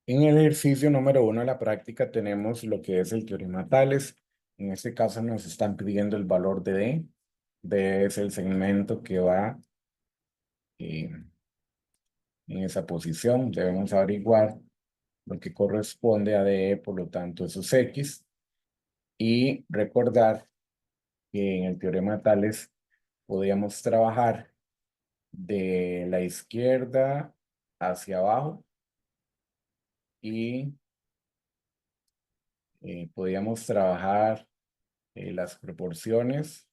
En el ejercicio número 1 de la práctica tenemos lo que es el teorema Tales. En este caso nos están pidiendo el valor de D. D es el segmento que va en esa posición. Debemos averiguar lo que corresponde a DE, por lo tanto eso es X. Y recordar que en el teorema Tales podíamos trabajar de la izquierda hacia abajo y podíamos trabajar las proporciones,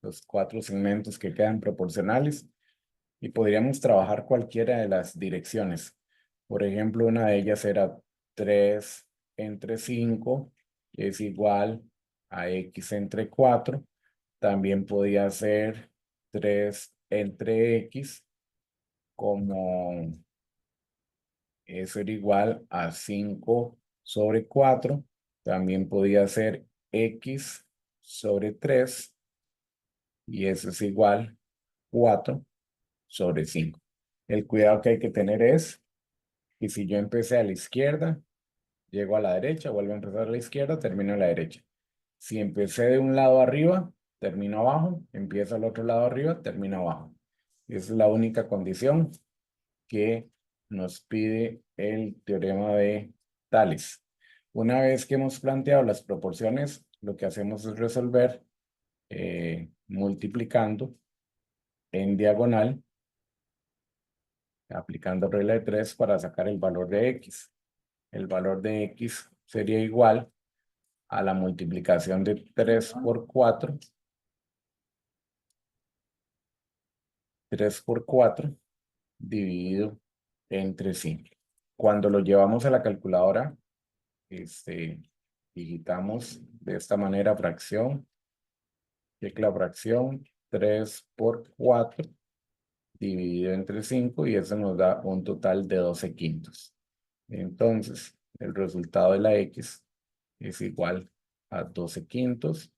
los 4 segmentos que quedan proporcionales, y podríamos trabajar cualquiera de las direcciones. Por ejemplo, una de ellas era 3 entre 5 es igual a X entre 4. También podía ser 3 entre X, como eso era igual a 5 sobre 4. También podía ser X sobre 3. Y eso es igual 4 sobre 5. El cuidado que hay que tener es que si yo empecé a la izquierda, llego a la derecha, vuelvo a empezar a la izquierda, termino a la derecha. Si empecé de un lado arriba, termino abajo, empiezo al otro lado arriba, termino abajo. Esa es la única condición que nos pide el teorema de Tales. Una vez que hemos planteado las proporciones, lo que hacemos es resolver multiplicando en diagonal, aplicando regla de 3 para sacar el valor de X. El valor de X sería igual a la multiplicación de 3 por 4. 3 por 4 dividido entre 5. Cuando lo llevamos a la calculadora, digitamos de esta manera fracción, que es la fracción 3 por 4 dividido entre 5, y eso nos da un total de 12 quintos. Entonces, el resultado de la X es igual a 12 quintos,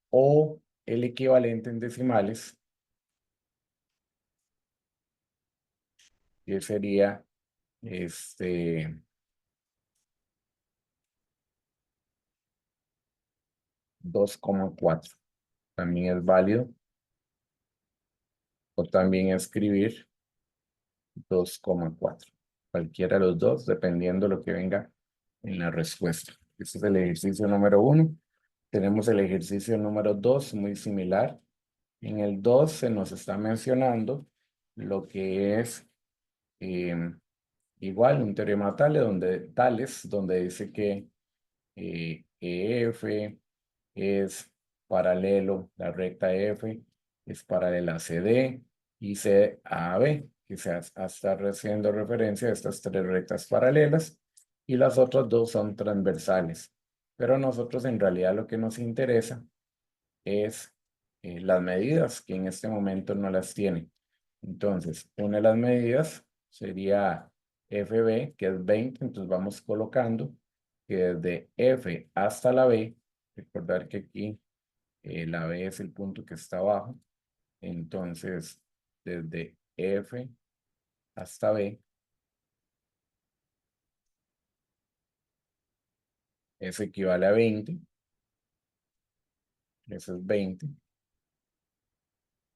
o el equivalente en decimales, que sería 2,4. También es válido, o también escribir 2,4. Cualquiera de los dos, dependiendo de lo que venga en la respuesta. Este es el ejercicio número 1. Tenemos el ejercicio número 2, muy similar. En el 2 se nos está mencionando lo que es igual un teorema Tales, donde dice que EF es paralelo, la recta F es paralela a CD y C a B, que se está haciendo referencia a estas 3 rectas paralelas, y las otras 2 son transversales. Pero nosotros en realidad lo que nos interesa es las medidas, que en este momento no las tiene. Entonces, una de las medidas sería FB, que es 20, entonces vamos colocando que desde F hasta la B, recordar que aquí la B es el punto que está abajo, entonces desde F hasta B, eso equivale a 20, eso es 20.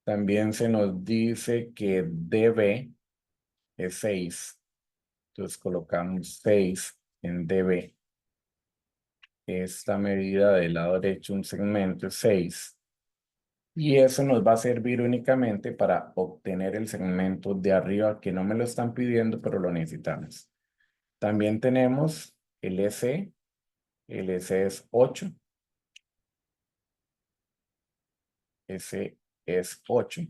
También se nos dice que DB es 6, entonces colocamos 6 en DB. Esta medida del lado derecho, un segmento es 6. Y eso nos va a servir únicamente para obtener el segmento de arriba, que no me lo están pidiendo, pero lo necesitamos. También tenemos el EC. El EC es 8. Ese es 8.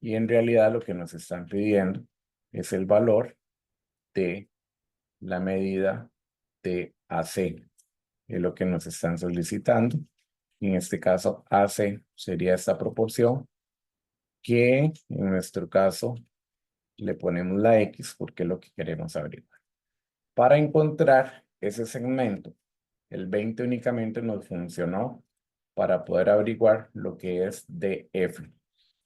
Y en realidad lo que nos están pidiendo es el valor de la medida de AC. Es lo que nos están solicitando. En este caso, AC sería esta proporción, que en nuestro caso le ponemos la X porque es lo que queremos averiguar. Para encontrar ese segmento, el 20 únicamente nos funcionó para poder averiguar lo que es DF.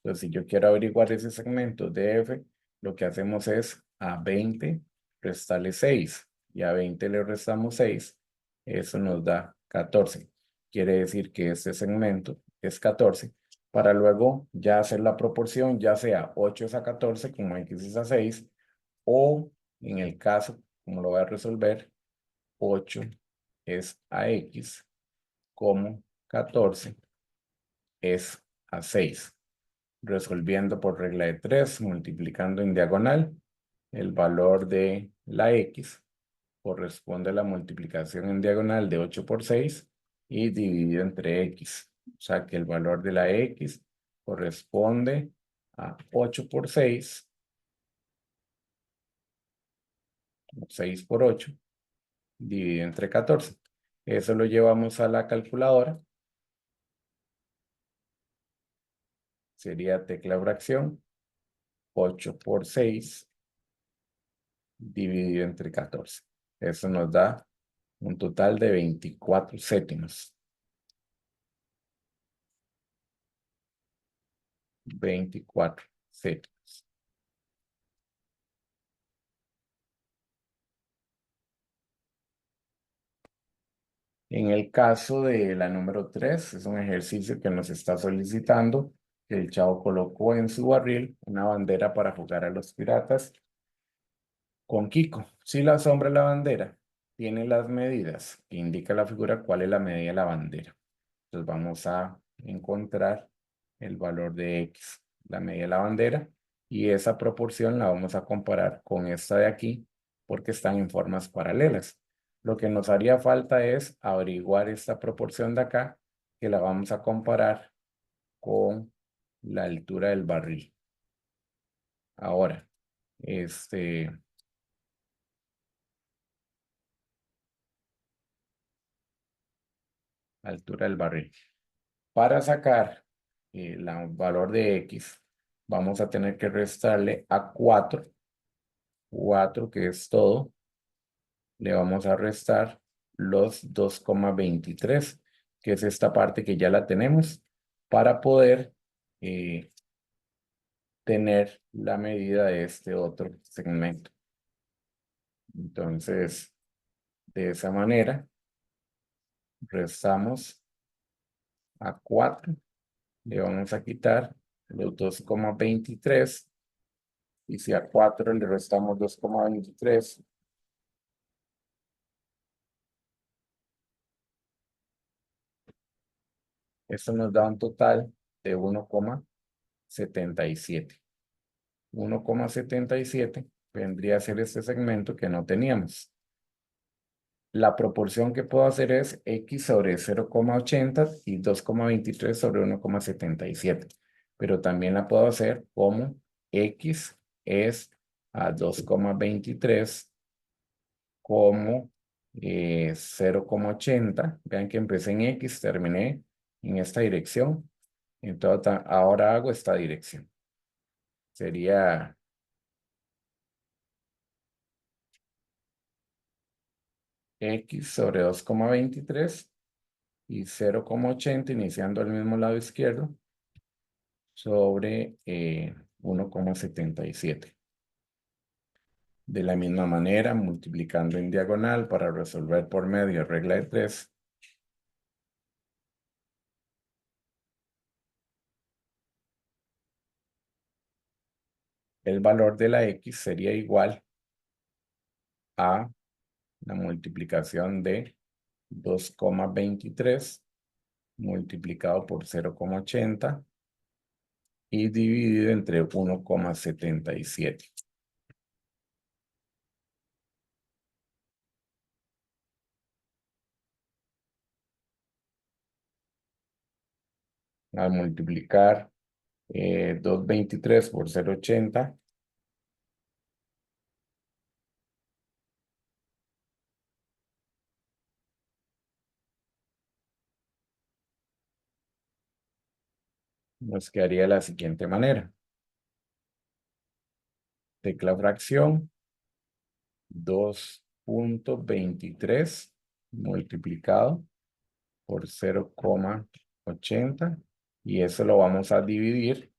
Entonces, si yo quiero averiguar ese segmento DF, lo que hacemos es a 20 restarle 6. y a 20 le restamos 6, eso nos da 14. Quiere decir que este segmento es 14, para luego ya hacer la proporción, ya sea 8 es a 14, como X es a 6, o en el caso, como lo voy a resolver, 8 es a X, como 14 es a 6. Resolviendo por regla de 3, multiplicando en diagonal, el valor de la X corresponde a la multiplicación en diagonal de 8 por 6 y dividido entre X. O sea que el valor de la X corresponde a 8 por 6, 6 por 8, dividido entre 14. Eso lo llevamos a la calculadora. Sería tecla fracción 8 por 6 dividido entre 14. Eso nos da un total de 24 séptimos. 24 séptimos. En el caso de la número 3, es un ejercicio que nos está solicitando que el chavo colocó en su barril una bandera para jugar a los piratas con Kiko. Si la sombra de la bandera tiene las medidas que indica la figura, ¿cuál es la medida de la bandera? Entonces vamos a encontrar el valor de X, la medida de la bandera, y esa proporción la vamos a comparar con esta de aquí porque están en formas paralelas. Lo que nos haría falta es averiguar esta proporción de acá, que la vamos a comparar con la altura del barril. Ahora, altura del barril. Para sacar el valor de X, vamos a tener que restarle a 4, 4 que es todo, le vamos a restar los 2,23, que es esta parte que ya la tenemos, para poder tener la medida de este otro segmento. Entonces, de esa manera, restamos a 4, le vamos a quitar los 2,23, y si a 4 le restamos 2,23, esto nos da un total de 1,77. 1,77 vendría a ser este segmento que no teníamos. La proporción que puedo hacer es X sobre 0,80 y 2,23 sobre 1,77. Pero también la puedo hacer como X es a 2,23 como 0,80. Vean que empecé en X, terminé en esta dirección. Entonces ahora hago esta dirección. Sería X sobre 2,23 y 0,80 iniciando al mismo lado izquierdo sobre 1,77. De la misma manera, multiplicando en diagonal para resolver por medio de regla de 3, el valor de la X sería igual a la multiplicación de 2,23 multiplicado por 0,80 y dividido entre 1,77. Al multiplicar 2,23 por 0,80, nos quedaría de la siguiente manera. Tecla fracción 2,23 multiplicado por 0,80 y eso lo vamos a dividir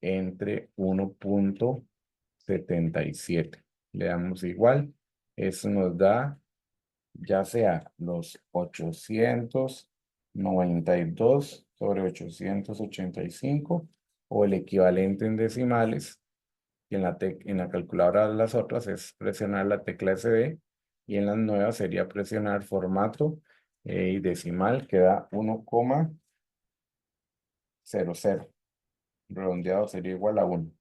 entre 1,77. Le damos igual, Eso nos da ya sea los 892 sobre 885 o el equivalente en decimales. Y en la calculadora de las otras es presionar la tecla SD y en las nuevas sería presionar formato y decimal que da 1,00. Redondeado sería igual a 1.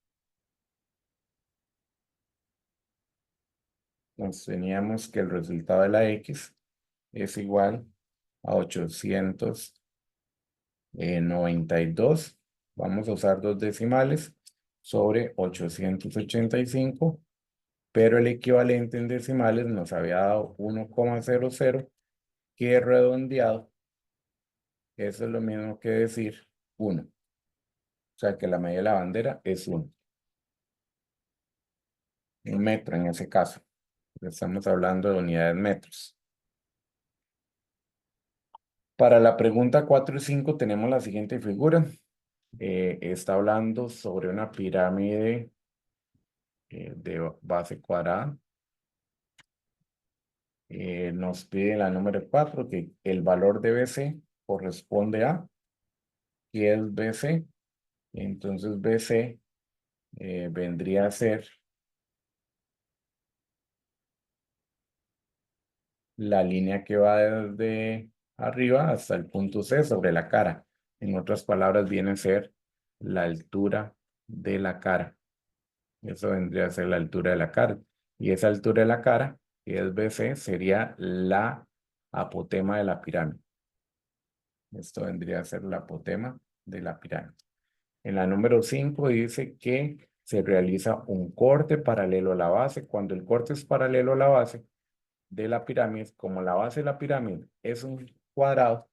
Entonces teníamos que el resultado de la X es igual a 892. Vamos a usar dos decimales sobre 885, pero el equivalente en decimales nos había dado 1,00, que redondeado, eso es lo mismo que decir 1. O sea que la medida de la bandera es 1. Un metro en ese caso. Estamos hablando de unidades metros. Para la pregunta 4 y 5 tenemos la siguiente figura. Está hablando sobre una pirámide de base cuadrada. Nos pide la número 4 que el valor de BC corresponde a, ¿qué es BC? Entonces BC vendría a ser la línea que va desde arriba hasta el punto C sobre la cara. En otras palabras, viene a ser la altura de la cara. Eso vendría a ser la altura de la cara. Y esa altura de la cara, que es BC, sería la apotema de la pirámide. Esto vendría a ser la apotema de la pirámide. En la número 5 dice que se realiza un corte paralelo a la base. Cuando el corte es paralelo a la base de la pirámide, como la base de la pirámide es un cuadrado,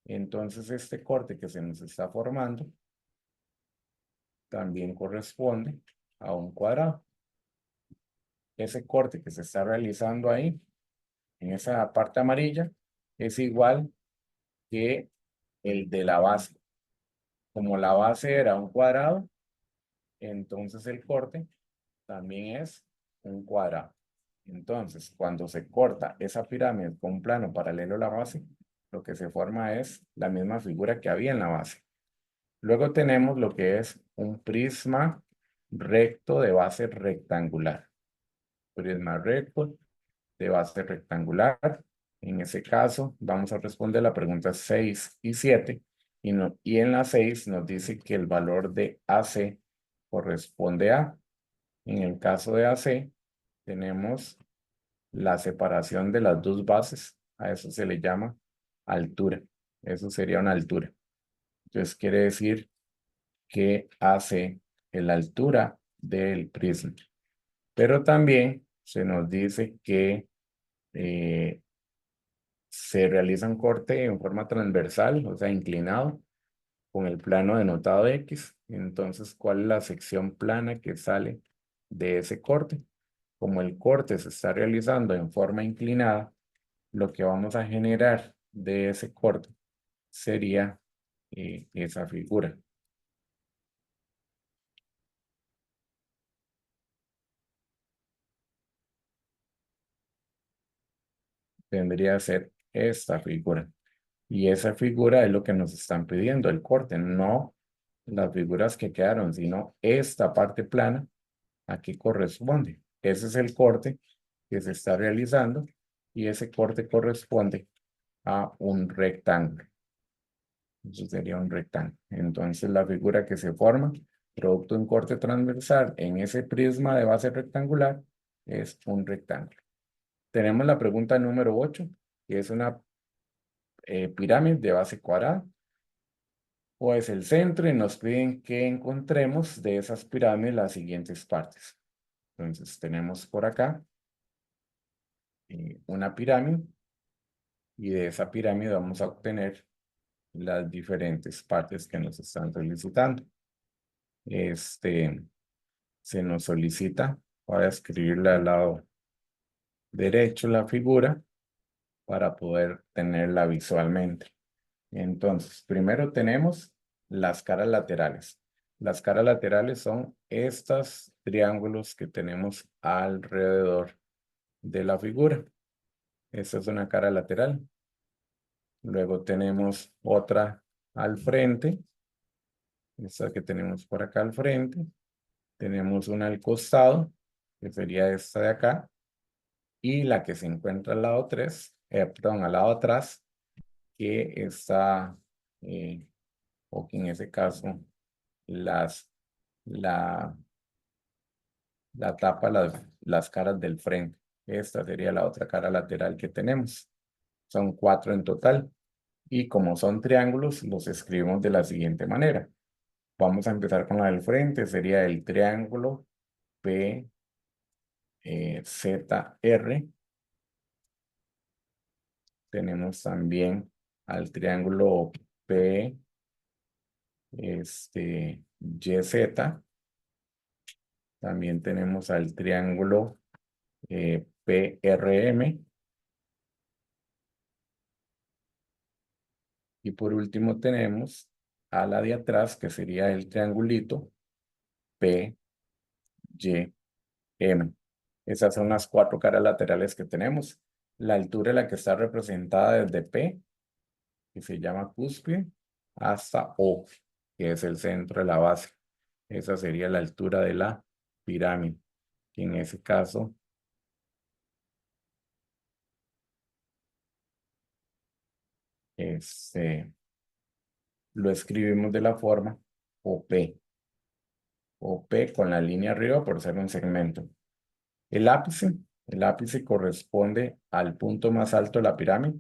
entonces este corte que se nos está formando también corresponde a un cuadrado. Ese corte que se está realizando ahí, en esa parte amarilla, es igual que el de la base. Como la base era un cuadrado, entonces el corte también es un cuadrado. Entonces, cuando se corta esa pirámide con un plano paralelo a la base, lo que se forma es la misma figura que había en la base. Luego tenemos lo que es un prisma recto de base rectangular. Prisma recto de base rectangular. En ese caso, vamos a responder la pregunta 6 y 7. Y en la 6 nos dice que el valor de AC corresponde a, en el caso de AC, tenemos la separación de las dos bases. A eso se le llama altura. Eso sería una altura. Entonces quiere decir que AC es la altura del prisma. Pero también se nos dice que se realiza un corte en forma transversal, o sea, inclinado, con el plano denotado X. Entonces, ¿cuál es la sección plana que sale de ese corte? Como el corte se está realizando en forma inclinada, lo que vamos a generar de ese corte sería esa figura. Tendría que ser esta figura. Y esa figura es lo que nos están pidiendo, el corte, no las figuras que quedaron, sino esta parte plana a qué corresponde. Ese es el corte que se está realizando y ese corte corresponde a un rectángulo. Eso sería un rectángulo. Entonces la figura que se forma, producto de un corte transversal en ese prisma de base rectangular, es un rectángulo. Tenemos la pregunta número 8, que es una pirámide de base cuadrada. O es el centro y nos piden que encontremos de esas pirámides las siguientes partes. Entonces tenemos por acá una pirámide y de esa pirámide vamos a obtener las diferentes partes que nos están solicitando. Se nos solicita, voy a escribirle al lado derecho la figura para poder tenerla visualmente. Entonces, primero tenemos las caras laterales. Las caras laterales son estos triángulos que tenemos alrededor de la figura. Esta es una cara lateral. Luego tenemos otra al frente. Esta que tenemos por acá al frente. Tenemos una al costado, que sería esta de acá. Y la que se encuentra al lado 3, perdón, al lado atrás, que está, o que en ese caso, las, la, la tapa las caras del frente. Esta sería la otra cara lateral que tenemos. Son 4 en total. Y como son triángulos, los escribimos de la siguiente manera. Vamos a empezar con la del frente. Sería el triángulo PZR. Tenemos también al triángulo YZ. También tenemos al triángulo PRM. Y por último tenemos a la de atrás, que sería el triangulito PYM. Esas son las 4 caras laterales que tenemos. La altura es la que está representada desde P, que se llama cúspide, hasta O, que es el centro de la base. Esa sería la altura de la pirámide. Y en ese caso, lo escribimos de la forma OP. OP con la línea arriba por ser un segmento. El ápice corresponde al punto más alto de la pirámide.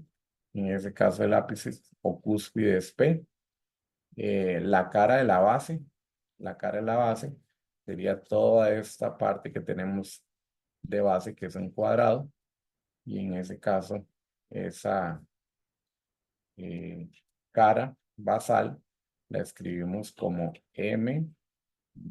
En ese caso, el ápice o cúspide es P. La cara de la base sería toda esta parte que tenemos de base, que es un cuadrado. Y en ese caso, esa cara basal la escribimos como M,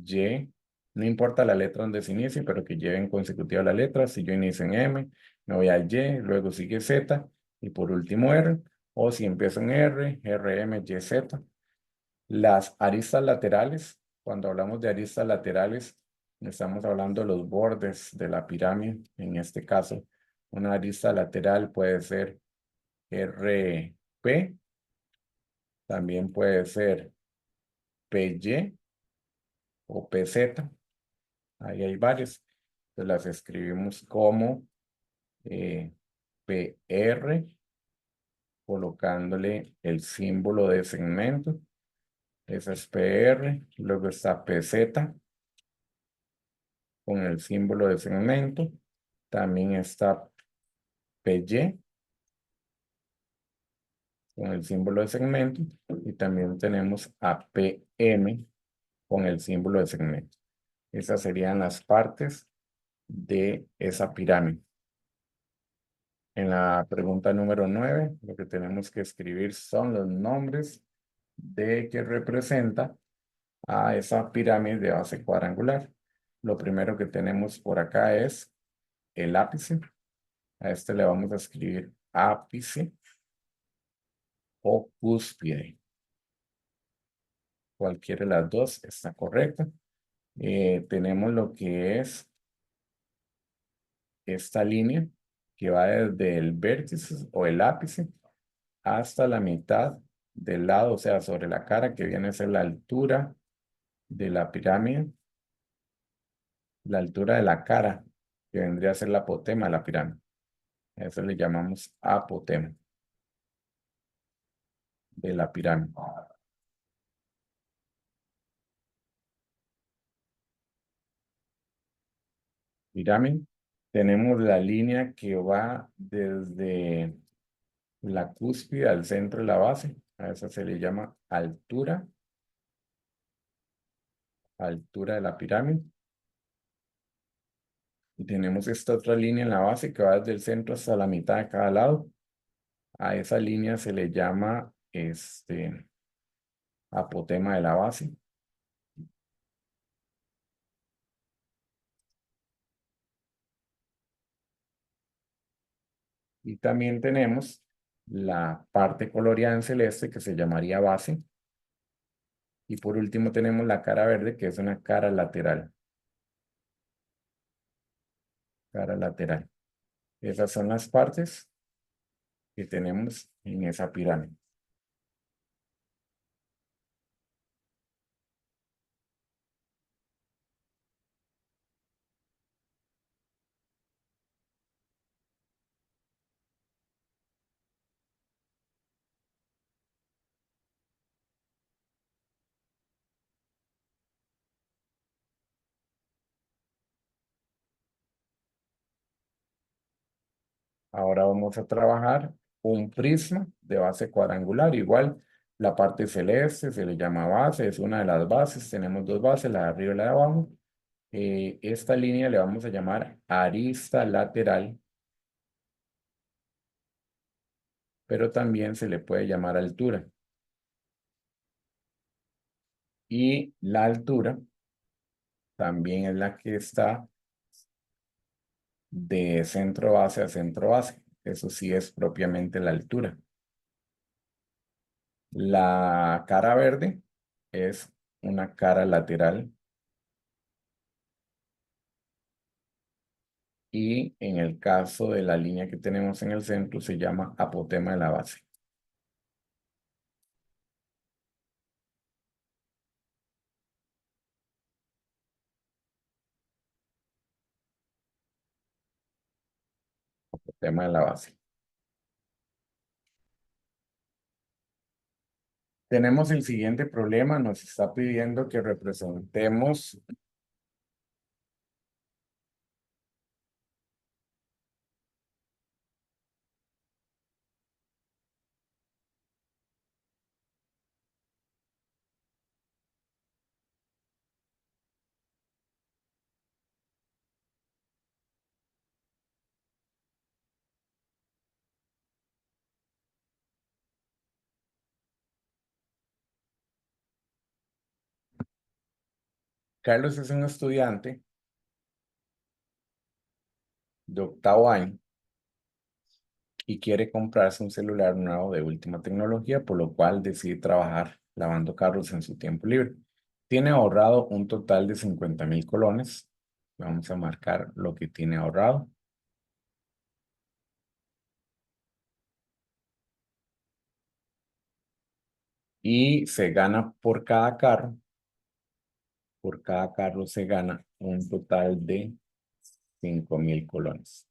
Y, no importa la letra donde se inicie, pero que lleven consecutiva la letra. Si yo inicio en M, me voy al Y, luego sigue Z y por último R. O si empiezo en R, RM, Y, Z. Las aristas laterales, cuando hablamos de aristas laterales, estamos hablando de los bordes de la pirámide. En este caso, una arista lateral puede ser RP, también puede ser PY o PZ. Ahí hay varias. Entonces las escribimos como PR, colocándole el símbolo de segmento. Esa es PR. Luego está PZ con el símbolo de segmento. También está PY con el símbolo de segmento. Y también tenemos a PM con el símbolo de segmento. Esas serían las partes de esa pirámide. En la pregunta número 9, lo que tenemos que escribir son los nombres de que representa a esa pirámide de base cuadrangular. Lo primero que tenemos por acá es el ápice. A este le vamos a escribir ápice o cúspide. Cualquiera de las dos está correcta. Tenemos lo que es esta línea que va desde el vértice o el ápice hasta la mitad del lado, o sea, sobre la cara, que viene a ser la altura de la pirámide, la altura de la cara, que vendría a ser la apotema de la pirámide. A eso le llamamos apotema de la pirámide. Pirámide. Tenemos la línea que va desde la cúspide al centro de la base. A esa se le llama altura de la pirámide. Y tenemos esta otra línea en la base que va desde el centro hasta la mitad de cada lado. A esa línea se le llama apotema de la base. Y también tenemos la parte coloreada en celeste que se llamaría base. Y por último tenemos la cara verde que es una cara lateral. Cara lateral. Esas son las partes que tenemos en esa pirámide. Ahora vamos a trabajar un prisma de base cuadrangular. Igual la parte celeste se le llama base, es una de las bases. Tenemos dos bases, la de arriba y la de abajo. Esta línea le vamos a llamar arista lateral, pero también se le puede llamar altura. Y la altura también es la que está de centro base a centro base. Eso sí es propiamente la altura. La cara verde es una cara lateral y en el caso de la línea que tenemos en el centro se llama apotema de la base. Apotema de la base. Tenemos el siguiente problema, nos está pidiendo que representemos Carlos es un estudiante de octavo año y quiere comprarse un celular nuevo de última tecnología, por lo cual decide trabajar lavando carros en su tiempo libre. Tiene ahorrado un total de 50,000 colones. Vamos a marcar lo que tiene ahorrado. Y se gana por cada carro se gana un total de 5,000 colones.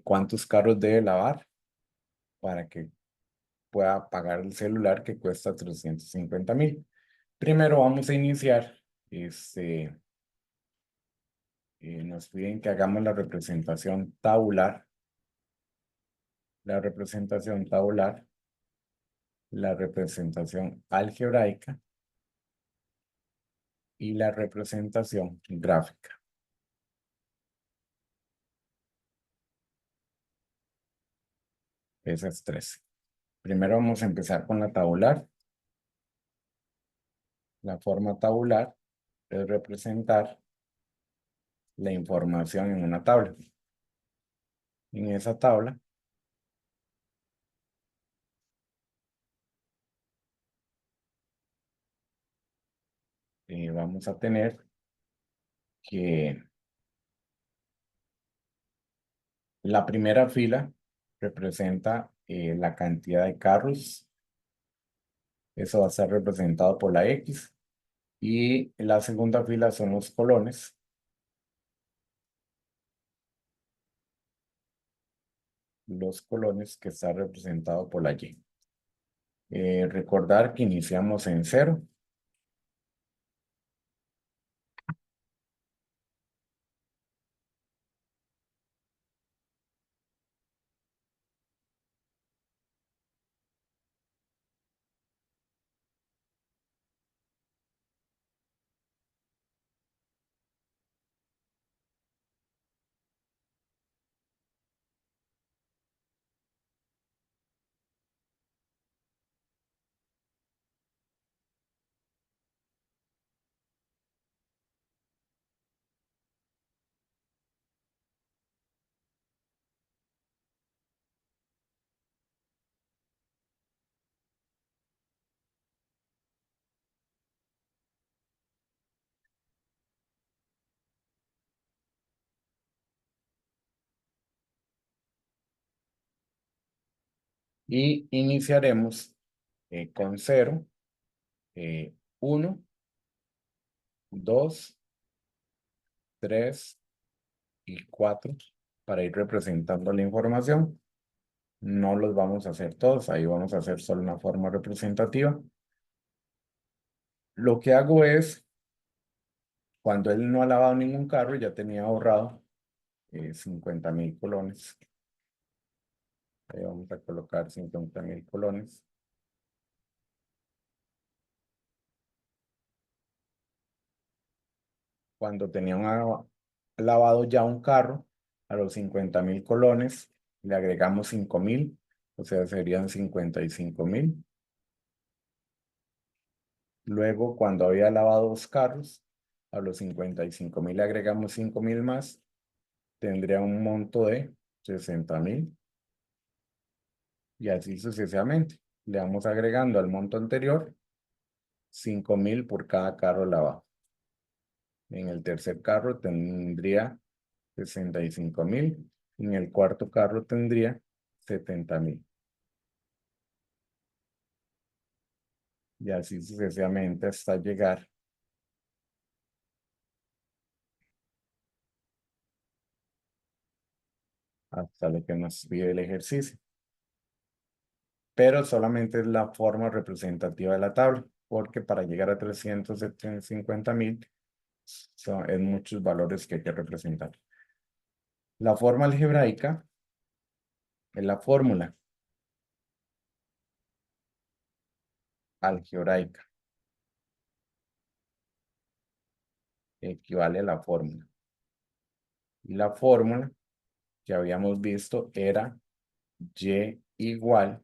¿Cuántos carros debe lavar para que pueda pagar el celular que cuesta 350,000? Primero vamos a iniciar. Nos piden que hagamos la representación tabular. La representación tabular, la representación algebraica y la representación gráfica. Esas tres. Primero vamos a empezar con la tabular. La forma tabular es representar la información en una tabla. En esa tabla vamos a tener que la primera fila representa la cantidad de carros. Eso va a ser representado por la X. Y la segunda fila son los colones. Los colones que está representado por la Y. Recordar que iniciamos en cero. Y iniciaremos con 0, 1, 2, 3 y 4 para ir representando la información. No los vamos a hacer todos, ahí vamos a hacer solo una forma representativa. Lo que hago es, cuando él no ha lavado ningún carro, ya tenía ahorrado 50,000 colones. Ahí vamos a colocar 50,000 colones. Cuando tenía lavado ya un carro, a los 50,000 colones, le agregamos 5,000, o sea, serían 55,000. Luego, cuando había lavado 2 carros, a los 55,000 le agregamos 5,000 más, tendría un monto de 60,000. Y así sucesivamente. Le vamos agregando al monto anterior 5,000 por cada carro lavado. En el tercer carro tendría 65,000. En el cuarto carro tendría 70,000. Y así sucesivamente hasta llegar hasta lo que nos pide el ejercicio. Pero solamente es la forma representativa de la tabla, porque para llegar a 350,000 es muchos valores que hay que representar. La forma algebraica es la fórmula algebraica. Equivale a la fórmula. Y la fórmula que habíamos visto era y igual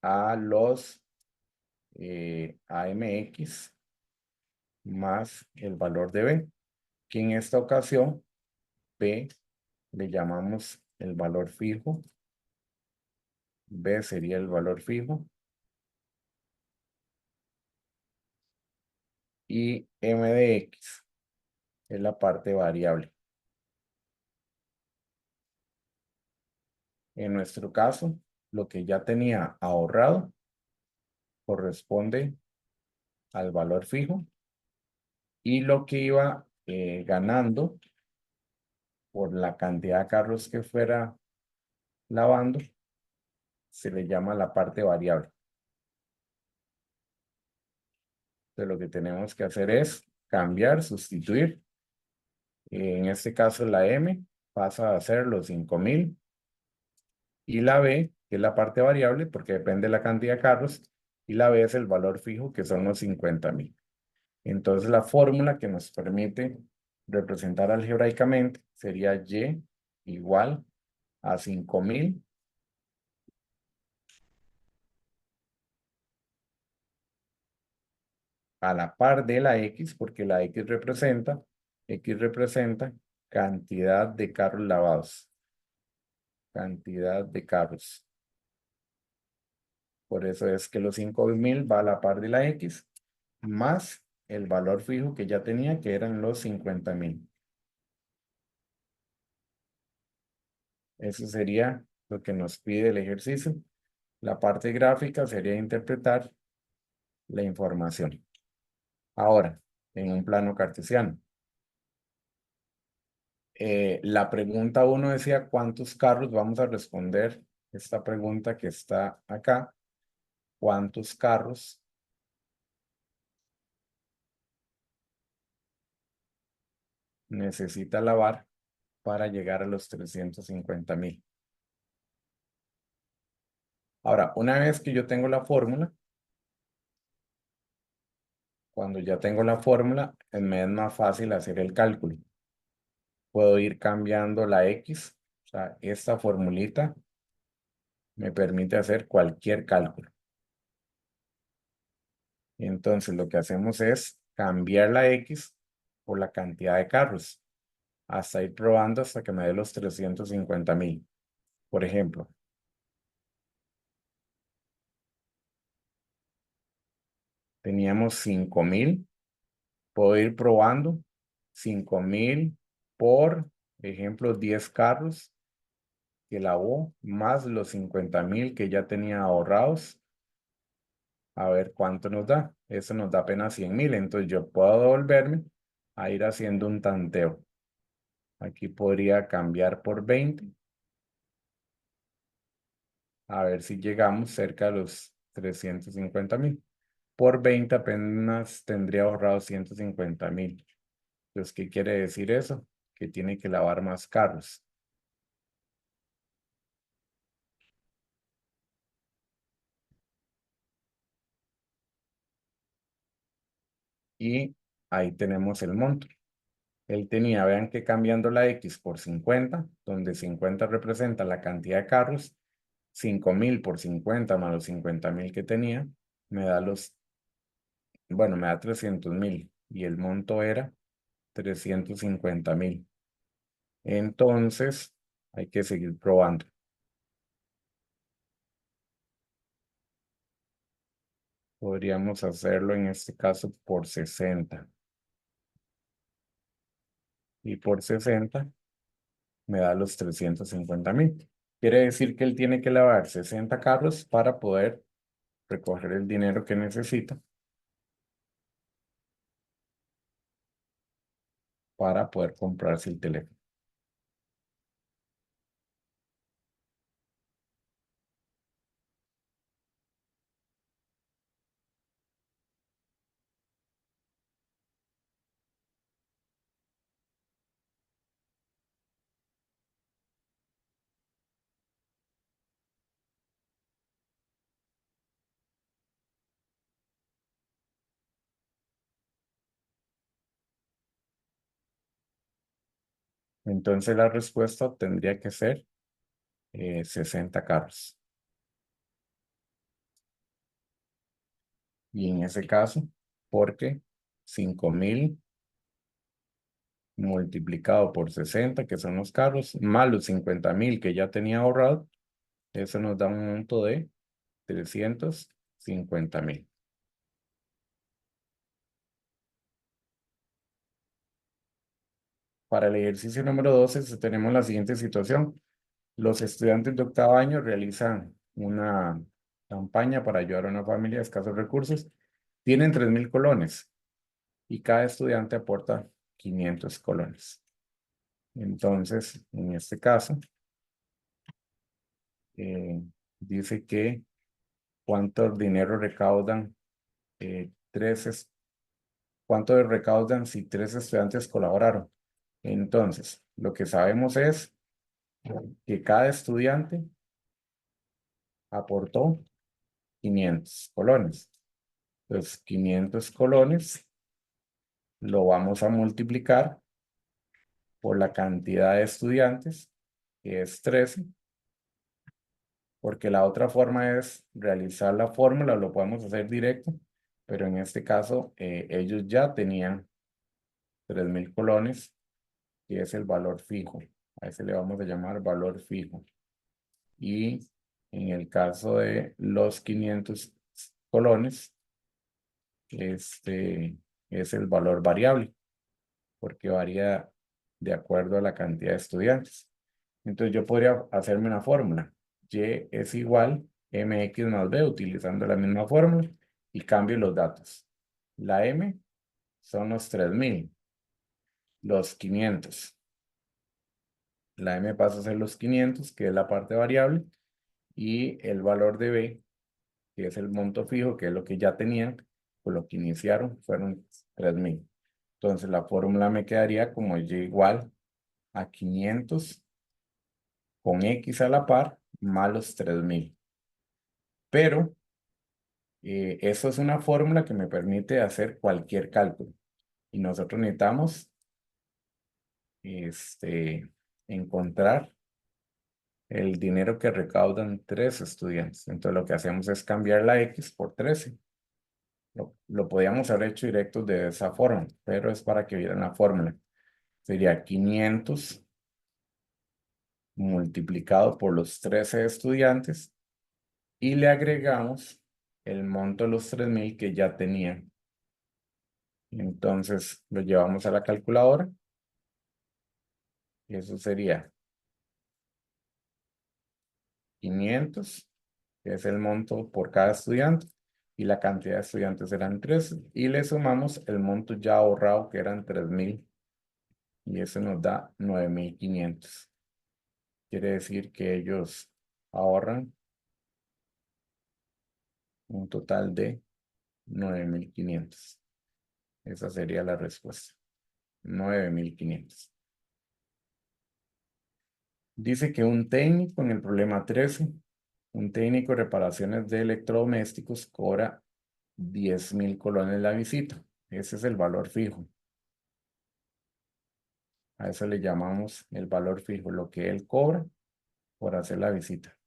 a los AMX más el valor de B, que en esta ocasión B le llamamos el valor fijo, B sería el valor fijo, y M de X es la parte variable. En nuestro caso, lo que ya tenía ahorrado corresponde al valor fijo, y lo que iba ganando por la cantidad de carros que fuera lavando se le llama la parte variable. Entonces lo que tenemos que hacer es cambiar, sustituir. En este caso la M pasa a ser los 5,000 y la B, que es la parte variable porque depende de la cantidad de carros, y la B es el valor fijo, que son los 50,000. Entonces la fórmula que nos permite representar algebraicamente sería Y igual a 5,000 a la par de la X, porque la X representa cantidad de carros lavados. Cantidad de carros. Por eso es que los 5,000 va a la par de la X, más el valor fijo que ya tenía, que eran los 50,000. Eso sería lo que nos pide el ejercicio. La parte gráfica sería interpretar la información. Ahora, en un plano cartesiano. La pregunta 1 decía, ¿cuántos carros? Vamos a responder esta pregunta que está acá. ¿Cuántos carros necesita lavar para llegar a los 350,000? Ahora, una vez que yo tengo la fórmula, cuando ya tengo la fórmula, me es más fácil hacer el cálculo. Puedo ir cambiando la X, o sea, esta formulita me permite hacer cualquier cálculo. Entonces, lo que hacemos es cambiar la X por la cantidad de carros, hasta ir probando hasta que me dé los 350,000. Por ejemplo, teníamos 5,000. Puedo ir probando 5,000 por ejemplo, 10 carros que lavó, más los 50,000 que ya tenía ahorrados. A ver cuánto nos da. Eso nos da apenas 100,000. Entonces yo puedo volverme a ir haciendo un tanteo. Aquí podría cambiar por 20. A ver si llegamos cerca de los 350,000. Por 20 apenas tendría ahorrado 150,000. Entonces, ¿qué quiere decir eso? Que tiene que lavar más carros. Y ahí tenemos el monto. Él tenía, vean que cambiando la X por 50, donde 50 representa la cantidad de carros, 5,000 por 50 más los 50,000 que tenía, me da bueno, me da 300,000 y el monto era 350,000. Entonces, hay que seguir probando. Podríamos hacerlo en este caso por 60. Y por 60 me da los 350,000. Quiere decir que él tiene que lavar 60 carros para poder recoger el dinero que necesita para poder comprarse el teléfono. Entonces la respuesta tendría que ser 60 carros. Y en ese caso, porque 5,000 multiplicado por 60, que son los carros, más los 50,000 que ya tenía ahorrado, eso nos da un monto de 350,000. Para el ejercicio número 12 tenemos la siguiente situación. Los estudiantes de octavo año realizan una campaña para ayudar a una familia de escasos recursos. Tienen 3,000 colones y cada estudiante aporta 500 colones. Entonces, en este caso, dice que cuánto dinero recaudan, cuánto recaudan si 3 estudiantes colaboraron. Entonces, lo que sabemos es que cada estudiante aportó 500 colones. Entonces, 500 colones lo vamos a multiplicar por la cantidad de estudiantes, que es 13, porque la otra forma es realizar la fórmula, lo podemos hacer directo, pero en este caso ellos ya tenían 3,000 colones, que es el valor fijo. A ese le vamos a llamar valor fijo. Y en el caso de los 500 colones, este es el valor variable, porque varía de acuerdo a la cantidad de estudiantes. Entonces yo podría hacerme una fórmula. Y es igual mx más b utilizando la misma fórmula y cambio los datos. La m son los 3,000, los 500. La m pasa a ser los 500, que es la parte variable, y el valor de b, que es el monto fijo, que es lo que ya tenían, pues lo que iniciaron fueron 3,000. Entonces la fórmula me quedaría como y igual a 500 con x a la par más los 3,000. Pero eso es una fórmula que me permite hacer cualquier cálculo. Y nosotros necesitamos encontrar el dinero que recaudan 3 estudiantes. Entonces lo que hacemos es cambiar la x por 13. Lo podíamos haber hecho directo de esa forma, pero es para que vieran la fórmula. Sería 500 multiplicado por los 13 estudiantes y le agregamos el monto de los 3,000 que ya tenían. Entonces lo llevamos a la calculadora Y eso sería 500, que es el monto por cada estudiante, y la cantidad de estudiantes eran 3, y le sumamos el monto ya ahorrado, que eran 3,000, y eso nos da 9,500. Quiere decir que ellos ahorran un total de 9,500. Esa sería la respuesta. 9,500. Dice que un técnico en el problema 13, un técnico de reparaciones de electrodomésticos cobra 10,000 colones la visita. Ese es el valor fijo. A eso le llamamos el valor fijo, lo que él cobra por hacer la visita.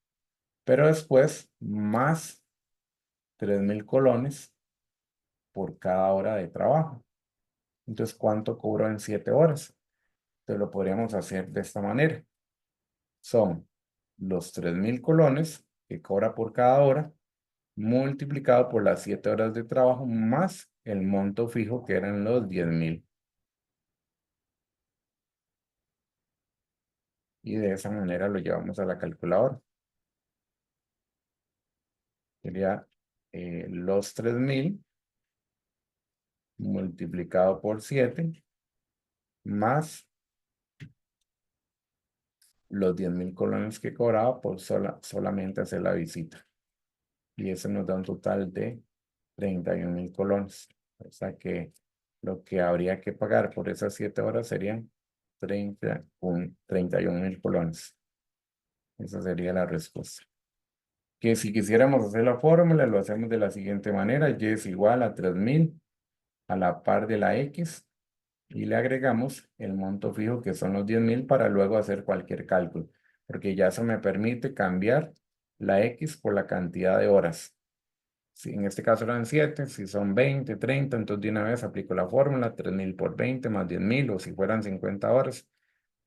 Pero después, más 3,000 colones por cada hora de trabajo. Entonces, ¿cuánto cobró en 7 horas? Entonces, lo podríamos hacer de esta manera. Son los 3,000 colones que cobra por cada hora, multiplicado por las 7 horas de trabajo, más el monto fijo, que eran los 10,000. Y de esa manera lo llevamos a la calculadora. Sería los 3,000 multiplicado por 7 más los 10,000 colones que cobraba por solamente hacer la visita. Y eso nos da un total de 31,000 colones. O sea que lo que habría que pagar por esas 7 horas serían 31,000 colones. Esa sería la respuesta. Que si quisiéramos hacer la fórmula, lo hacemos de la siguiente manera. Y es igual a 3,000 a la par de la X, y le agregamos el monto fijo, que son los 10,000, para luego hacer cualquier cálculo, porque ya eso me permite cambiar la X por la cantidad de horas. Si en este caso eran 7, si son 20, 30, entonces de una vez aplico la fórmula: 3,000 por 20 más 10,000, o si fueran 50 horas,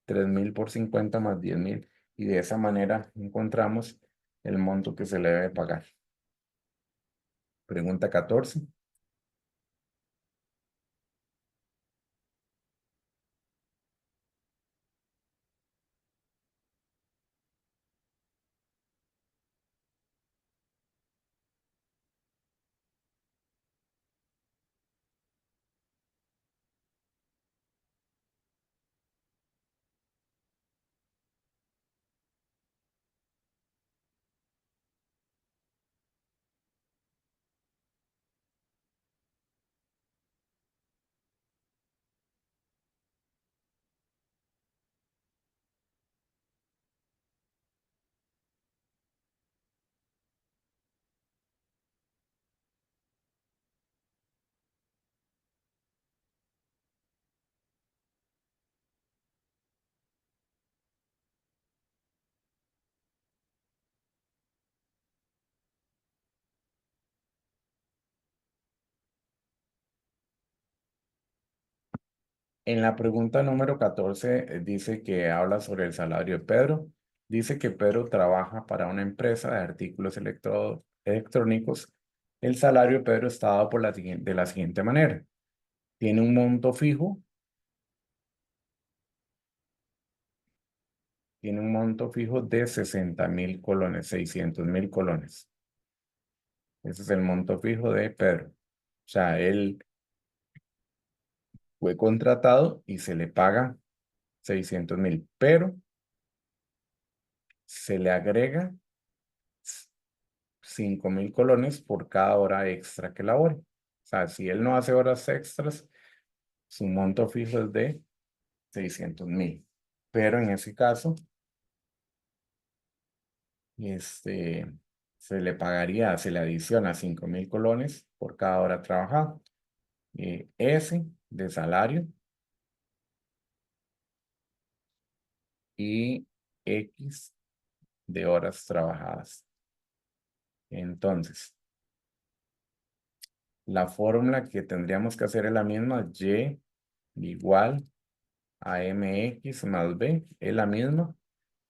3,000 por 50 más 10,000, y de esa manera encontramos el monto que se le debe pagar. Pregunta 14. En la pregunta número 14 dice que habla sobre el salario de Pedro. Dice que Pedro trabaja para una empresa de artículos electrónicos. El salario de Pedro está dado de la siguiente manera. Tiene un monto fijo. Tiene un monto fijo de 60,000 colones, 600,000 colones. Ese es el monto fijo de Pedro. O sea, él fue contratado y se le paga 600,000, pero se le agrega 5,000 colones por cada hora extra que labore. O sea, si él no hace horas extras, su monto fijo es de 600,000. Pero en ese caso, se le pagaría, se le adiciona 5,000 colones por cada hora trabajada. S de salario y X de horas trabajadas. Entonces, la fórmula que tendríamos que hacer es la misma: Y igual a MX más B, es la misma,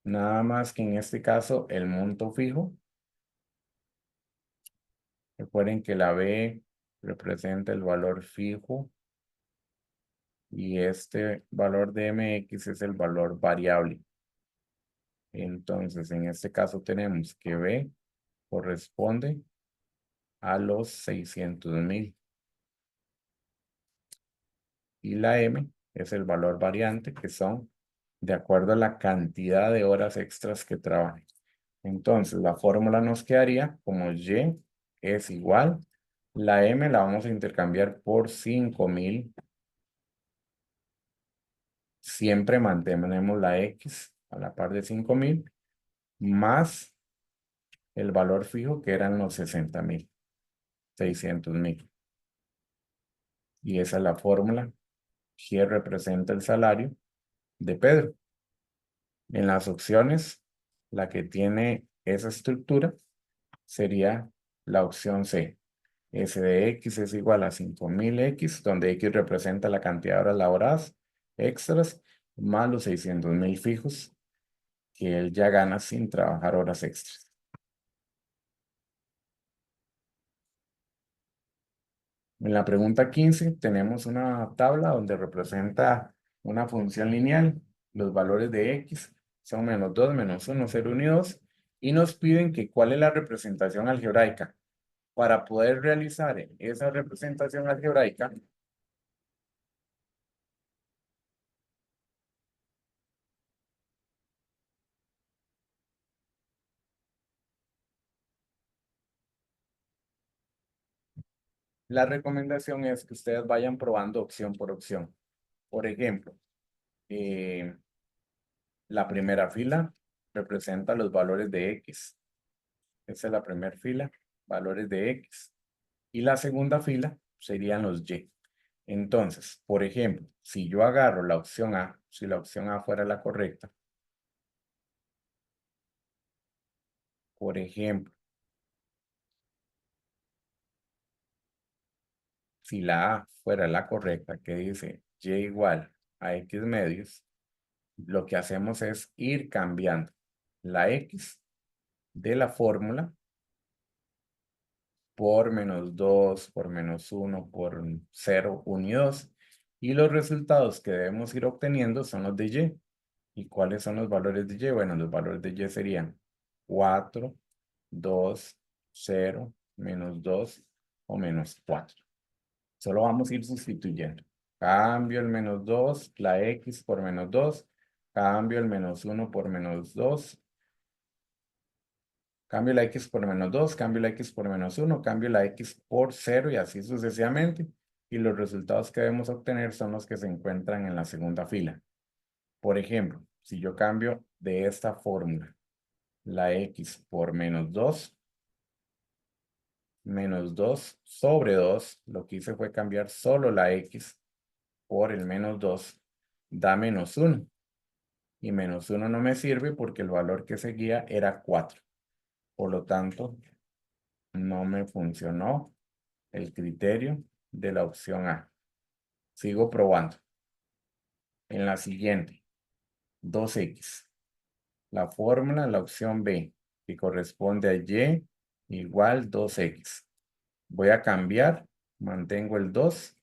nada más que en este caso el monto fijo. Recuerden que la B representa el valor fijo y este valor de mx es el valor variable. Entonces, en este caso tenemos que B corresponde a los 600,000. Y la M es el valor variante, que son de acuerdo a la cantidad de horas extras que trabaje. Entonces, la fórmula nos quedaría como Y es igual. La M la vamos a intercambiar por 5,000. Siempre mantenemos la X a la par de 5,000 más el valor fijo que eran los 60,000, 600,000. Y esa es la fórmula. G representa el salario de Pedro. En las opciones, la que tiene esa estructura sería la opción C. S de X es igual a 5,000X, donde X representa la cantidad de horas laboradas extras, más los 600,000 fijos que él ya gana sin trabajar horas extras. En la pregunta 15 tenemos una tabla donde representa una función lineal. Los valores de X son -2, -1, 0, 1 y 2. Y nos piden que cuál es la representación algebraica. Para poder realizar esa representación algebraica, la recomendación es que ustedes vayan probando opción por opción. Por ejemplo, la primera fila representa los valores de X. Esa es la primera fila, valores de X. Y la segunda fila serían los Y. Entonces, por ejemplo, si yo agarro la opción A, si la opción A fuera la correcta, por ejemplo, si la A fuera la correcta, que dice Y igual a X medios, lo que hacemos es ir cambiando la X de la fórmula por -2, por -1, por 0, 1 y 2. Y los resultados que debemos ir obteniendo son los de Y. ¿Y cuáles son los valores de Y? Bueno, los valores de Y serían 4, 2, 0, -2 o -4. Solo vamos a ir sustituyendo. Cambio el -2, la X por -2. Cambio el -1 por -2. Cambio la X por -2. Cambio la X por -1. Cambio la X por 0 y así sucesivamente. Y los resultados que debemos obtener son los que se encuentran en la segunda fila. Por ejemplo, si yo cambio de esta fórmula la X por -2, -2 sobre 2, lo que hice fue cambiar solo la X por el -2, da -1. Y -1 no me sirve porque el valor que seguía era 4. Por lo tanto, no me funcionó el criterio de la opción A. Sigo probando. En la siguiente, 2X. La fórmula, la opción B, que corresponde a Y igual 2X. Voy a cambiar, mantengo el 2,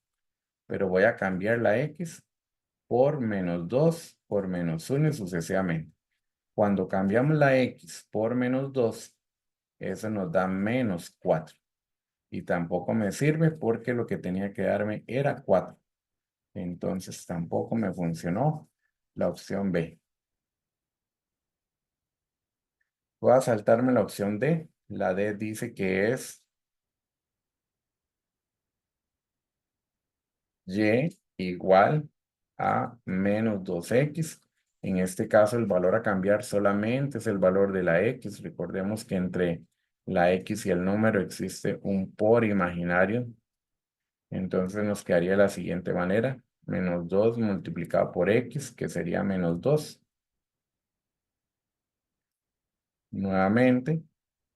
pero voy a cambiar la X por -2, por -1 y sucesivamente. Cuando cambiamos la X por -2, eso nos da -4. Y tampoco me sirve porque lo que tenía que darme era 4. Entonces tampoco me funcionó la opción B. Voy a saltarme la opción D. La D dice que es Y igual a -2X. En este caso, el valor a cambiar solamente es el valor de la X. Recordemos que entre la X y el número existe un por imaginario. Entonces nos quedaría de la siguiente manera. -2 multiplicado por X, que sería -2. Nuevamente,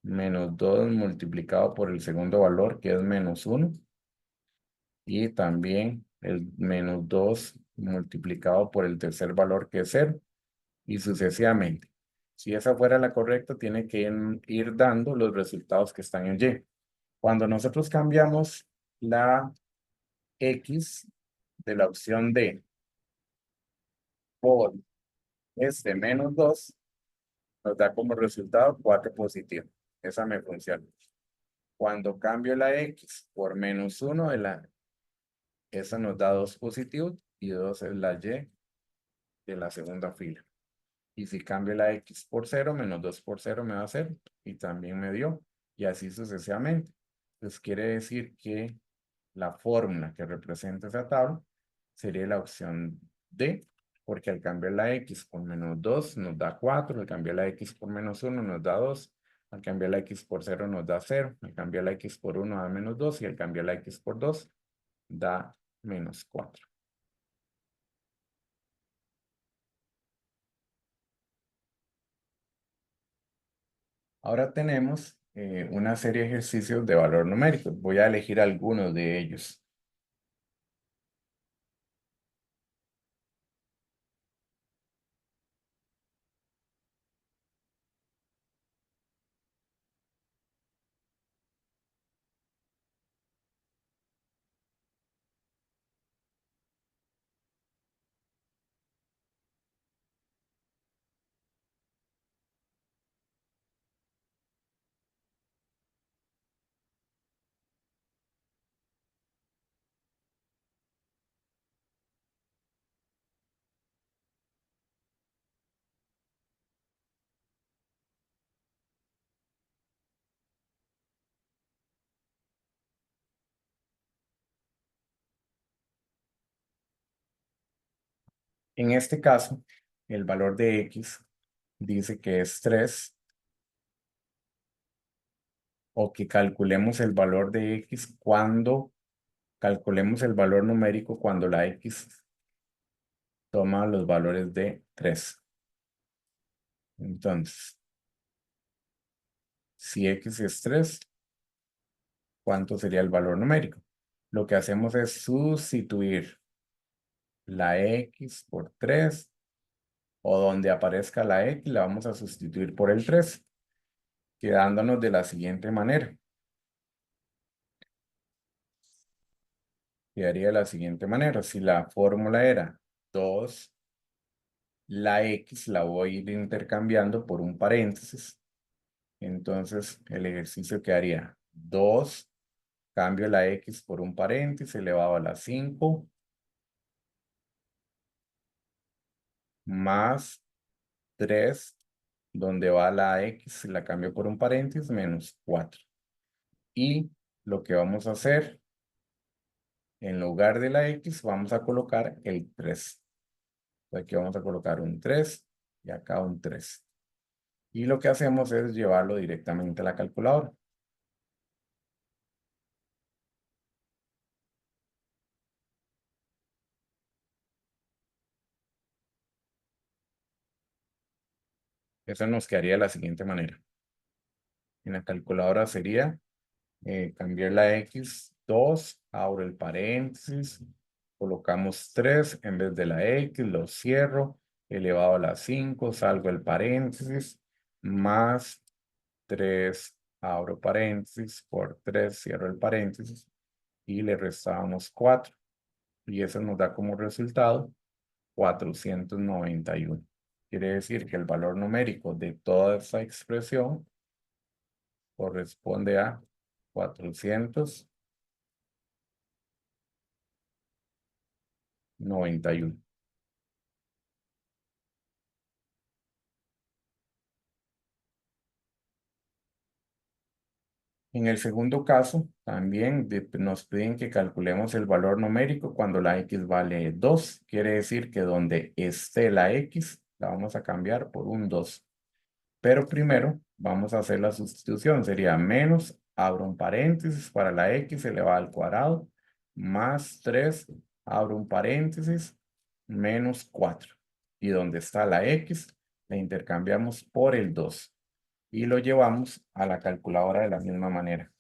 -2 multiplicado por el segundo valor, que es -1. Y también el -2 multiplicado por el tercer valor, que es 0. Y sucesivamente. Si esa fuera la correcta, tiene que ir dando los resultados que están en Y. Cuando nosotros cambiamos la X de la opción D por menos 2 nos da como resultado 4 positivo. Esa me funciona. Cuando cambio la X por menos 1 esa nos da 2 positivos y 2 es la Y de la segunda fila. Y si cambio la X por 0, menos 2 por 0 me va a 0 y también me dio. Y así sucesivamente. Entonces quiere decir que la fórmula que representa esa tabla sería la opción D, porque al cambiar la X por menos 2 nos da 4, al cambiar la X por menos 1 nos da 2, al cambiar la X por 0 nos da 0, al cambiar la X por 1 da menos 2 y al cambiar la X por 2 da menos 4. Ahora tenemos una serie de ejercicios de valor numérico. Voy a elegir algunos de ellos. En este caso, el valor de X dice que es 3 o que calculemos el valor de X cuando calculemos el valor numérico cuando la X toma los valores de 3. Entonces, si X es 3, ¿cuánto sería el valor numérico? Lo que hacemos es sustituir la X por 3 o donde aparezca la X la vamos a sustituir por el 3, quedándonos de la siguiente manera. Quedaría de la siguiente manera. Si la fórmula era 2, la X la voy a ir intercambiando por un paréntesis. Entonces, el ejercicio quedaría 2, cambio la X por un paréntesis elevado a la 5, más 3, donde va la X, la cambio por un paréntesis, menos 4. Y lo que vamos a hacer, en lugar de la X, vamos a colocar el 3. Aquí vamos a colocar un 3 y acá un 3. Y lo que hacemos es llevarlo directamente a la calculadora. Eso nos quedaría de la siguiente manera. En la calculadora sería cambiar la X, 2, abro el paréntesis, colocamos 3 en vez de la X, lo cierro, elevado a la 5, salgo el paréntesis, más 3, abro paréntesis, por 3, cierro el paréntesis, y le restamos 4. Y eso nos da como resultado 491. Quiere decir que el valor numérico de toda esta expresión corresponde a 491. En el segundo caso, también nos piden que calculemos el valor numérico cuando la X vale 2. Quiere decir que donde esté la X, la vamos a cambiar por un 2. Pero primero vamos a hacer la sustitución. Sería menos, abro un paréntesis para la X elevado al cuadrado, más 3, abro un paréntesis, menos 4. Y donde está la X, la intercambiamos por el 2. Y lo llevamos a la calculadora de la misma manera.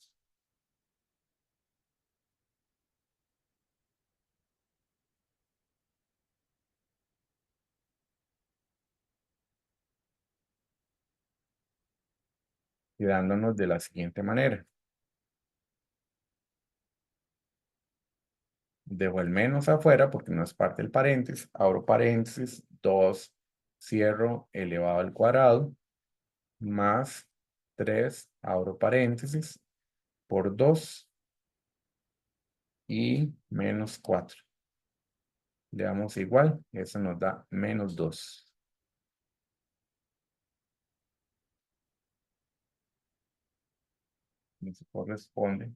Y dándonos de la siguiente manera. Dejo el menos afuera porque no es parte del paréntesis. Abro paréntesis, 2, cierro elevado al cuadrado, más 3, abro paréntesis, por 2 y menos 4. Le damos igual, eso nos da menos 2. Eso corresponde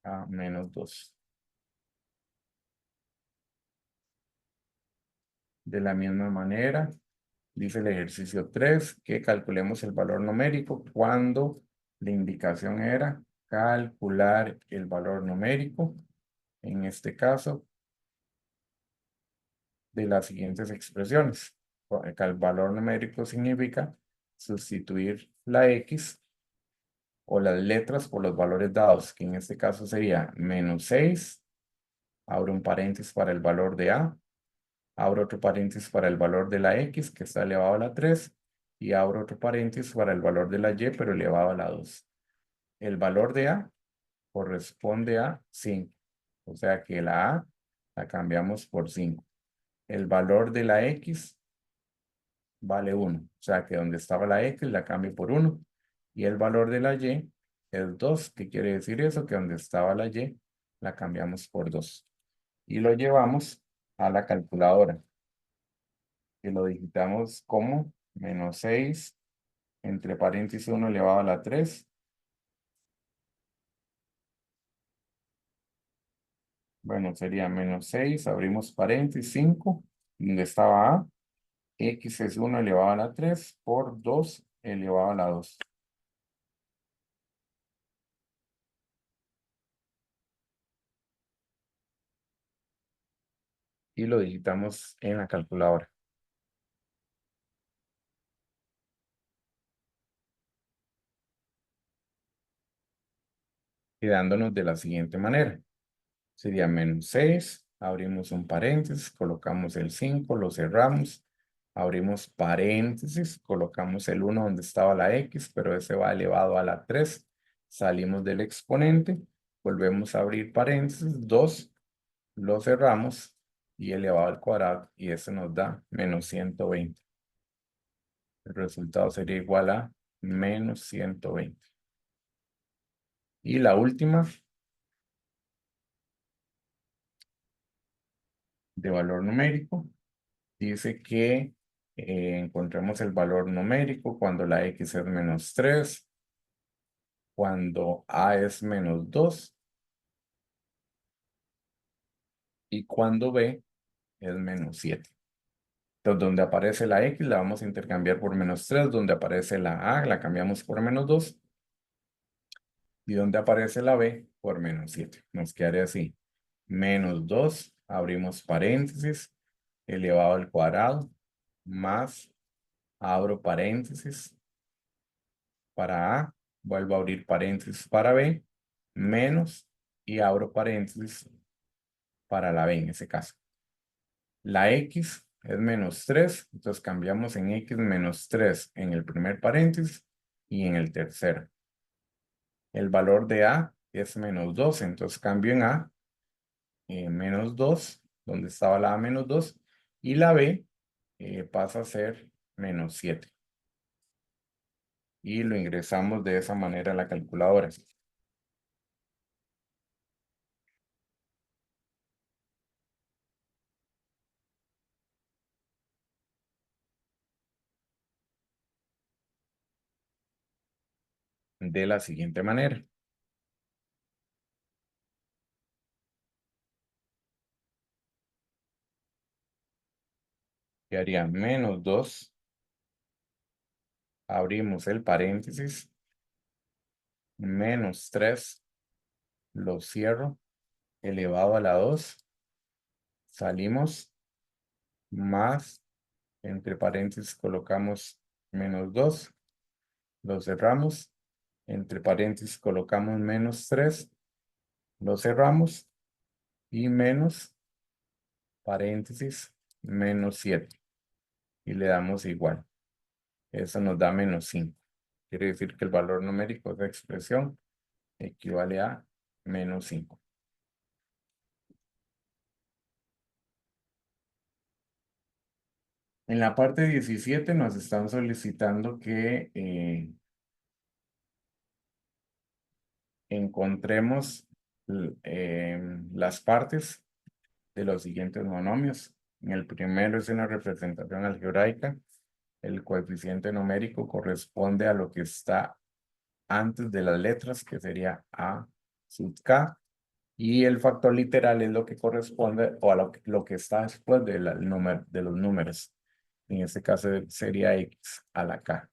a menos 2. De la misma manera, dice el ejercicio 3 que calculemos el valor numérico cuando la indicación era calcular el valor numérico, en este caso, de las siguientes expresiones. El valor numérico significa sustituir la X o las letras por los valores dados, que en este caso sería menos 6, abro un paréntesis para el valor de A, abro otro paréntesis para el valor de la X, que está elevado a la 3, y abro otro paréntesis para el valor de la Y, pero elevado a la 2. El valor de A corresponde a 5, o sea que la A la cambiamos por 5. El valor de la X vale 1, o sea que donde estaba la X la cambio por 1. Y el valor de la Y es 2. ¿Qué quiere decir eso? Que donde estaba la Y la cambiamos por 2. Y lo llevamos a la calculadora. Y lo digitamos como menos 6 entre paréntesis 1 elevado a la 3. Bueno, sería menos 6, abrimos paréntesis 5, donde estaba A. X es 1 elevado a la 3 por 2 elevado a la 2. Y lo digitamos en la calculadora, quedándonos de la siguiente manera. Sería menos 6, abrimos un paréntesis, colocamos el 5, lo cerramos, abrimos paréntesis, colocamos el 1 donde estaba la X, pero ese va elevado a la 3, salimos del exponente, volvemos a abrir paréntesis, 2, lo cerramos y elevado al cuadrado, y eso nos da menos 120. El resultado sería igual a menos 120. Y la última, de valor numérico, dice que encontramos el valor numérico cuando la X es menos 3, cuando A es menos 2 y cuando B es menos 7. Entonces, donde aparece la X la vamos a intercambiar por menos 3, donde aparece la A la cambiamos por menos 2 y donde aparece la B por menos 7. Nos quedaría así, menos 2, abrimos paréntesis, elevado al cuadrado, más, abro paréntesis, para A, vuelvo a abrir paréntesis para B, menos, y abro paréntesis para la B en ese caso. La X es menos 3, entonces cambiamos en X menos 3 en el primer paréntesis y en el tercero. El valor de A es menos 2, entonces cambio en A, menos 2, donde estaba la A menos 2, y la B pasa a ser menos 7. Y lo ingresamos de esa manera a la calculadora. De la siguiente manera. Quedaría menos 2. Abrimos el paréntesis. Menos 3. Lo cierro. Elevado a la 2. Salimos. Más. Entre paréntesis colocamos menos 2. Lo cerramos. Entre paréntesis colocamos menos 3. Lo cerramos. Y menos paréntesis menos 7. Y le damos igual. Eso nos da menos 5. Quiere decir que el valor numérico de expresión equivale a menos 5. En la parte 17 nos están solicitando que encontremos las partes de los siguientes monomios. En el primero es una representación algebraica. El coeficiente numérico corresponde a lo que está antes de las letras, que sería A sub K. Y el factor literal es lo que corresponde o a lo que está después de, de los números. En este caso sería X a la K.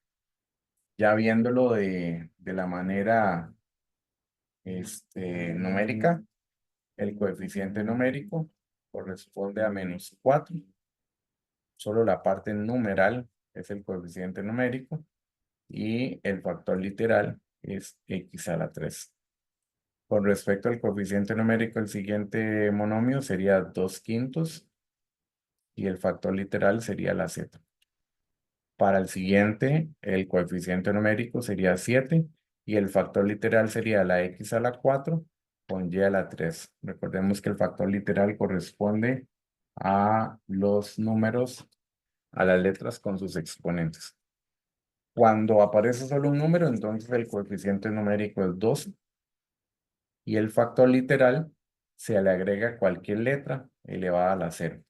Ya viéndolo de la manera numérica, el coeficiente numérico corresponde a -4. Solo la parte numeral es el coeficiente numérico y el factor literal es X a la 3. Con respecto al coeficiente numérico, el siguiente monomio sería 2/5 y el factor literal sería la Z. Para el siguiente, el coeficiente numérico sería 7 y el factor literal sería la X a la 4 con Y a la 3. Recordemos que el factor literal corresponde a los números, a las letras con sus exponentes. Cuando aparece solo un número, entonces el coeficiente numérico es 12 y el factor literal se le agrega cualquier letra elevada a la 0.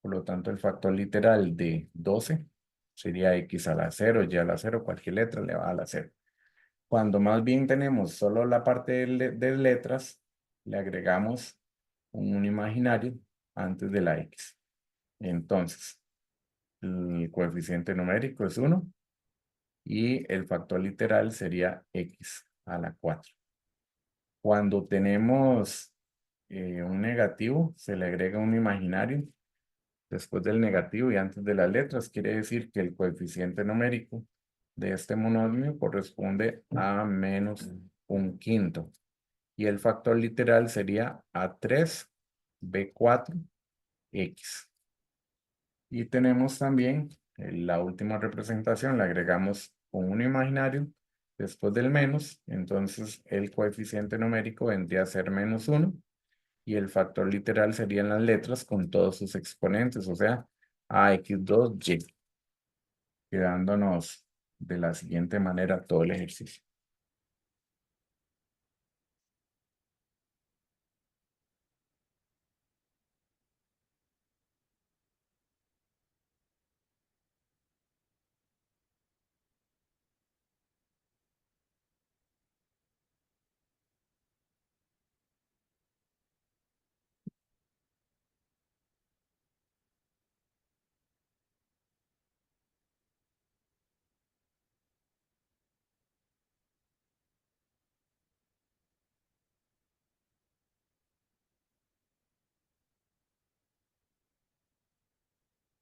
Por lo tanto, el factor literal de 12 sería X a la 0, Y a la 0, cualquier letra elevada a la 0. Cuando más bien tenemos solo la parte de letras, le agregamos un imaginario antes de la X. Entonces, el coeficiente numérico es 1 y el factor literal sería X a la 4. Cuando tenemos un negativo, se le agrega un imaginario después del negativo y antes de las letras. Quiere decir que el coeficiente numérico de este monomio corresponde a -1/5. Y el factor literal sería A3, B4, X. Y tenemos también la última representación, le agregamos un imaginario después del menos. Entonces el coeficiente numérico vendría a ser -1 y el factor literal serían las letras con todos sus exponentes, o sea, AX2Y, quedándonos de la siguiente manera todo el ejercicio.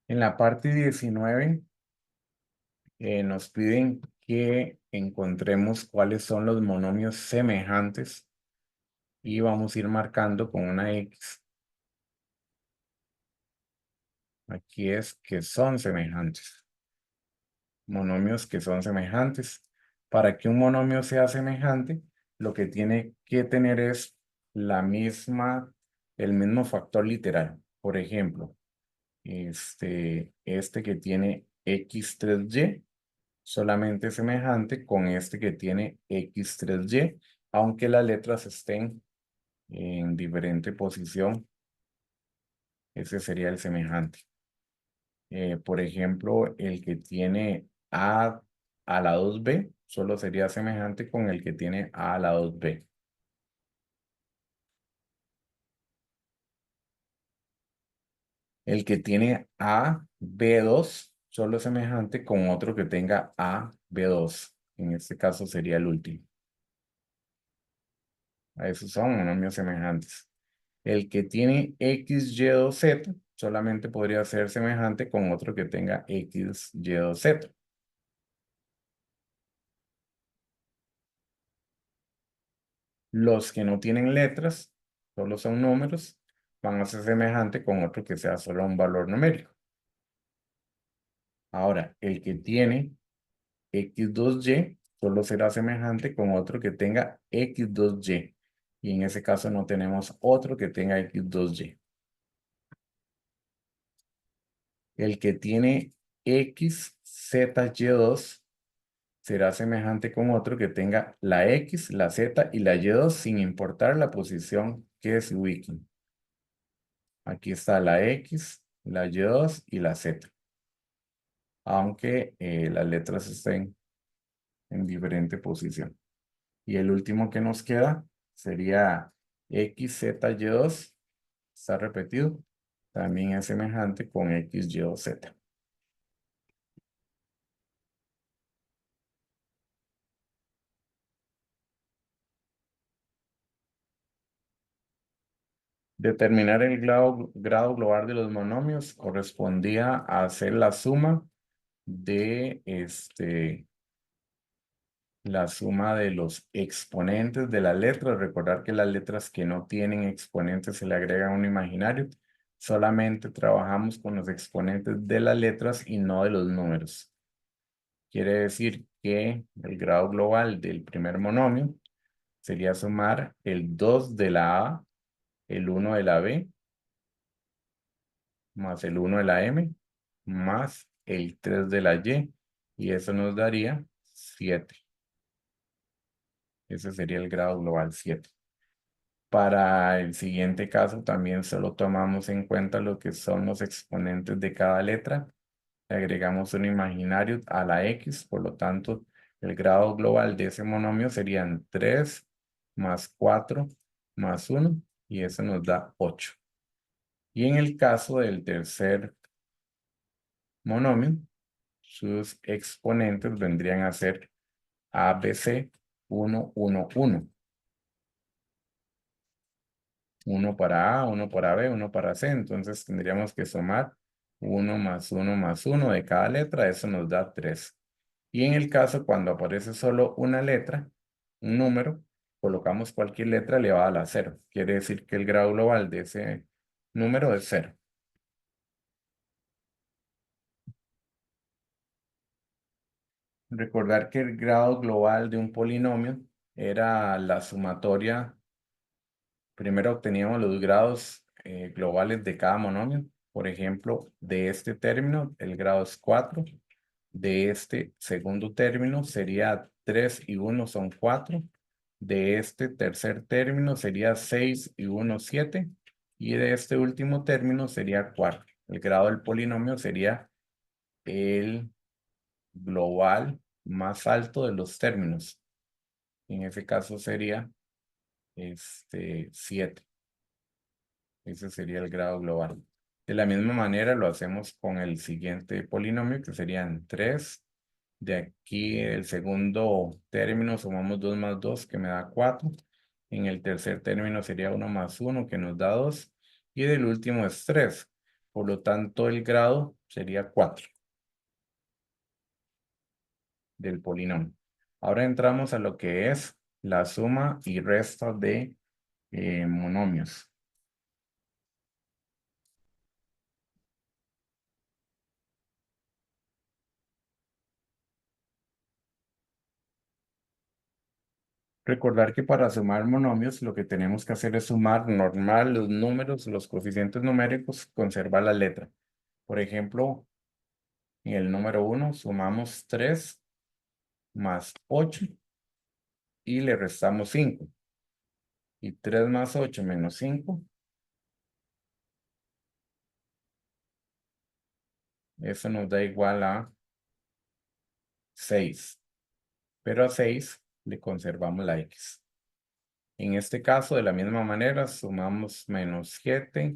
En la parte 19 nos piden que encontremos cuáles son los monomios semejantes y vamos a ir marcando con una X. Aquí es que son semejantes. Monomios que son semejantes. Para que un monomio sea semejante, lo que tiene que tener es el mismo factor literal. Por ejemplo, este que tiene x3y solamente es semejante con este que tiene x3y, aunque las letras estén en diferente posición. Ese sería el semejante. Por ejemplo, el que tiene a la 2b solo sería semejante con el que tiene a la 2b. El que tiene a b2 solo es semejante con otro que tenga a b2. En este caso sería el último. A esos son monomios semejantes. El que tiene x, y, 2z solamente podría ser semejante con otro que tenga x, y, 2z. Los que no tienen letras, solo son números, van a ser semejante con otro que sea solo un valor numérico. Ahora, el que tiene x2y solo será semejante con otro que tenga x2y. Y en ese caso no tenemos otro que tenga x2y. El que tiene X, Z, Y2 será semejante con otro que tenga la X, la Z y la Y2 sin importar la posición que se ubiquen. Aquí está la X, la Y2 y la Z. Aunque las letras estén en diferente posición. Y el último que nos queda sería X, Z, Y2. Está repetido. También es semejante con X, Y o Z. Determinar el grado global de los monomios correspondía a hacer la suma de la suma de los exponentes de las letras. Recordar que las letras que no tienen exponentes se le agrega un imaginario. Solamente trabajamos con los exponentes de las letras y no de los números. Quiere decir que el grado global del primer monomio sería sumar el 2 de la A, el 1 de la B, más el 1 de la M, más el 3 de la Y. Y eso nos daría 7. Ese sería el grado global 7. Para el siguiente caso también solo tomamos en cuenta lo que son los exponentes de cada letra. Le agregamos un imaginario a la X, por lo tanto, el grado global de ese monomio serían 3 más 4 más 1 y eso nos da 8. Y en el caso del tercer monomio, sus exponentes vendrían a ser ABC 1, 1, 1. Uno para A, uno para B, uno para C. Entonces tendríamos que sumar 1 más 1 más 1 de cada letra. Eso nos da 3. Y en el caso cuando aparece solo una letra, un número, colocamos cualquier letra elevada a la 0. Quiere decir que el grado global de ese número es 0. Recordar que el grado global de un polinomio era la sumatoria. Primero obteníamos los grados globales de cada monomio. Por ejemplo, de este término, el grado es 4. De este segundo término sería 3 y 1 son 4. De este tercer término sería 6 y 1, 7. Y de este último término sería 4. El grado del polinomio sería el global más alto de los términos. En ese caso sería 7. Ese sería el grado global. De la misma manera lo hacemos con el siguiente polinomio, que serían 3. De aquí el segundo término sumamos 2 más 2, que me da 4. En el tercer término sería 1 más 1, que nos da 2. Y del último es 3. Por lo tanto, el grado sería 4 del polinomio. Ahora entramos a lo que es la suma y resta de monomios. Recordar que para sumar monomios lo que tenemos que hacer es sumar normal los números, los coeficientes numéricos, conservar la letra. Por ejemplo, en el número 1 sumamos 3 más 8 y le restamos 5. Y 3 más 8 menos 5, eso nos da igual a 6. Pero a 6 le conservamos la X. En este caso, de la misma manera, sumamos menos 7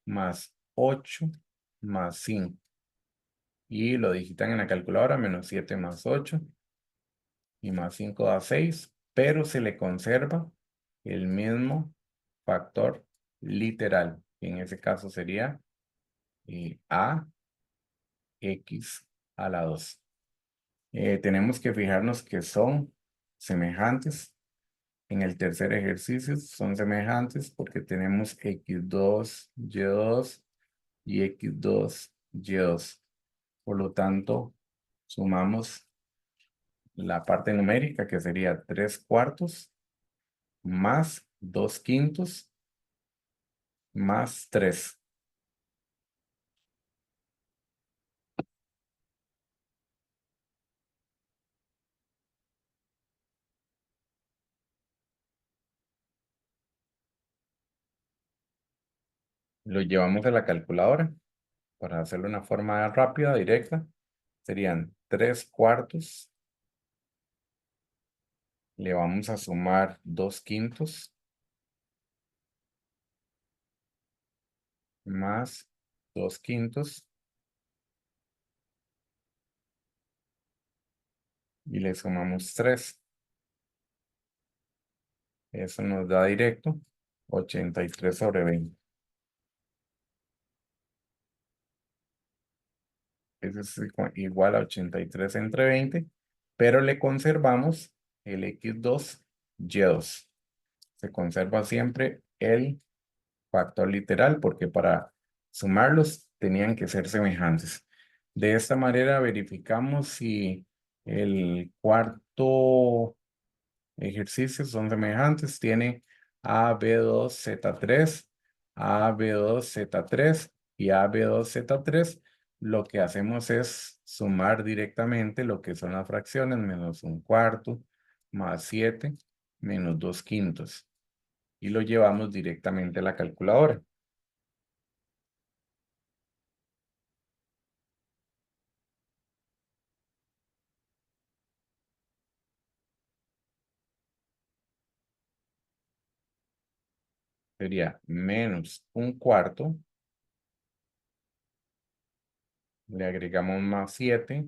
más 8 más 5. Y lo digitan en la calculadora, menos 7 más 8 y más 5 da 6, pero se le conserva el mismo factor literal, que en ese caso sería AX a la 2. Tenemos que fijarnos que son semejantes. En el tercer ejercicio son semejantes porque tenemos X2, Y2 y X2, Y2. Por lo tanto, sumamos la parte numérica que sería 3 cuartos más 2 quintos más 3. Lo llevamos a la calculadora para hacerlo de una forma rápida, directa. Serían 3/4. Le vamos a sumar 2/5 más 2/5 y le sumamos 3. Eso nos da directo 83/20. Eso es igual a 83 entre 20, pero le conservamos el x2, y2. Se conserva siempre el factor literal porque para sumarlos tenían que ser semejantes. De esta manera verificamos si el cuarto ejercicio son semejantes. Tiene AB2Z3, AB2Z3 y AB2Z3. Lo que hacemos es sumar directamente lo que son las fracciones, menos 1/4, más 7, menos 2/5. Y lo llevamos directamente a la calculadora. Sería menos 1/4, le agregamos más 7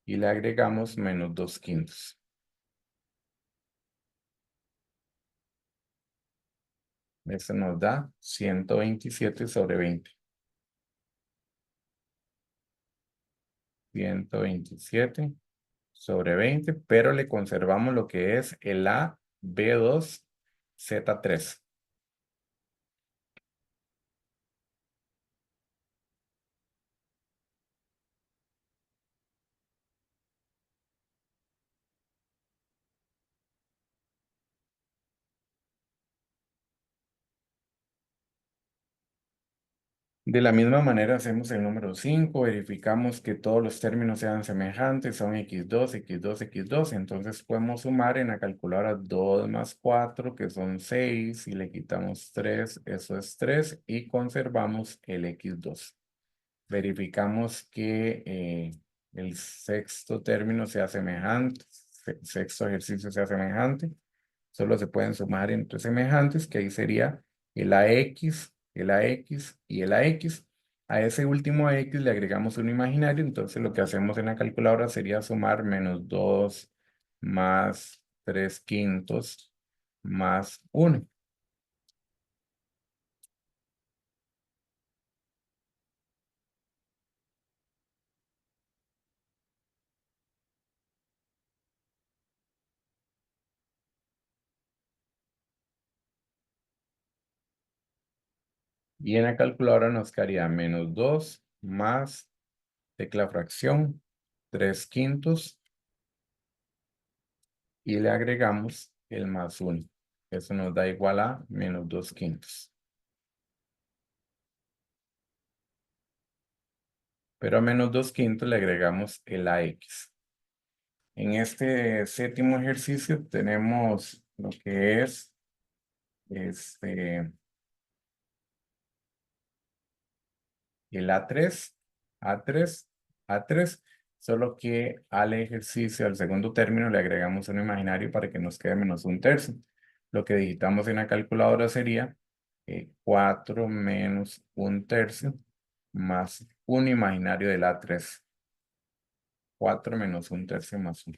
y le agregamos menos 2/5. Eso nos da 127/20. 127/20, pero le conservamos lo que es el AB2Z3. De la misma manera hacemos el número 5, verificamos que todos los términos sean semejantes, son x2, x2, x2, entonces podemos sumar en la calculadora 2 más 4, que son 6, y le quitamos 3, eso es 3, y conservamos el x2. Verificamos que el sexto término sea semejante, sexto ejercicio sea semejante. Solo se pueden sumar entre semejantes, que ahí sería el AX, el AX y el AX. A ese último AX le agregamos un imaginario, entonces lo que hacemos en la calculadora sería sumar menos 2 más 3/5 más 1. Y en la calculadora nos quedaría menos 2 más tecla fracción 3/5 y le agregamos el más 1. Eso nos da igual a menos 2/5. Pero a menos 2/5 le agregamos el AX. En este séptimo ejercicio tenemos lo que es este, el A3, A3, A3, solo que al ejercicio, al segundo término, le agregamos un imaginario para que nos quede menos 1/3. Lo que digitamos en la calculadora sería 4 menos 1/3 más un imaginario del A3. 4 menos 1/3 más 1.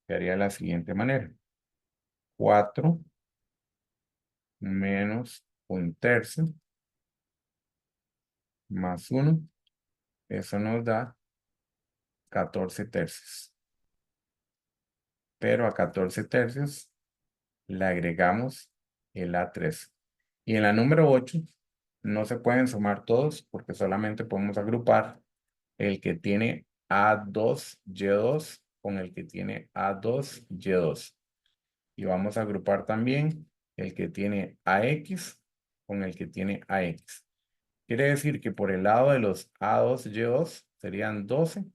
Quedaría de la siguiente manera. 4 menos 1/3 más 1. Eso nos da 14/3. Pero a 14/3 le agregamos el A3. Y en la número 8 no se pueden sumar todos porque solamente podemos agrupar el que tiene A2Y2 con el que tiene A2Y2. Y vamos a agrupar también el que tiene AX con el que tiene AX. Quiere decir que por el lado de los A2, Y2 serían 12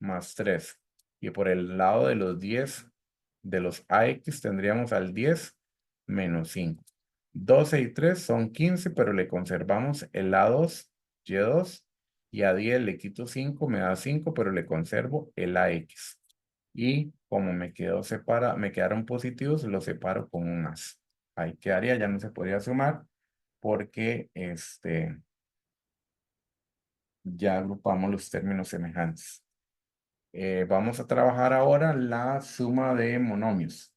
más 3. Y por el lado de los 10 de los AX tendríamos al 10 menos 5. 12 y 3 son 15, pero le conservamos el A2, Y2. Y a 10 le quito 5, me da 5, pero le conservo el AX. Y como me quedaron positivos, los separo con un más. Ahí quedaría, ya no se podría sumar porque ya agrupamos los términos semejantes. Vamos a trabajar ahora la suma de monomios.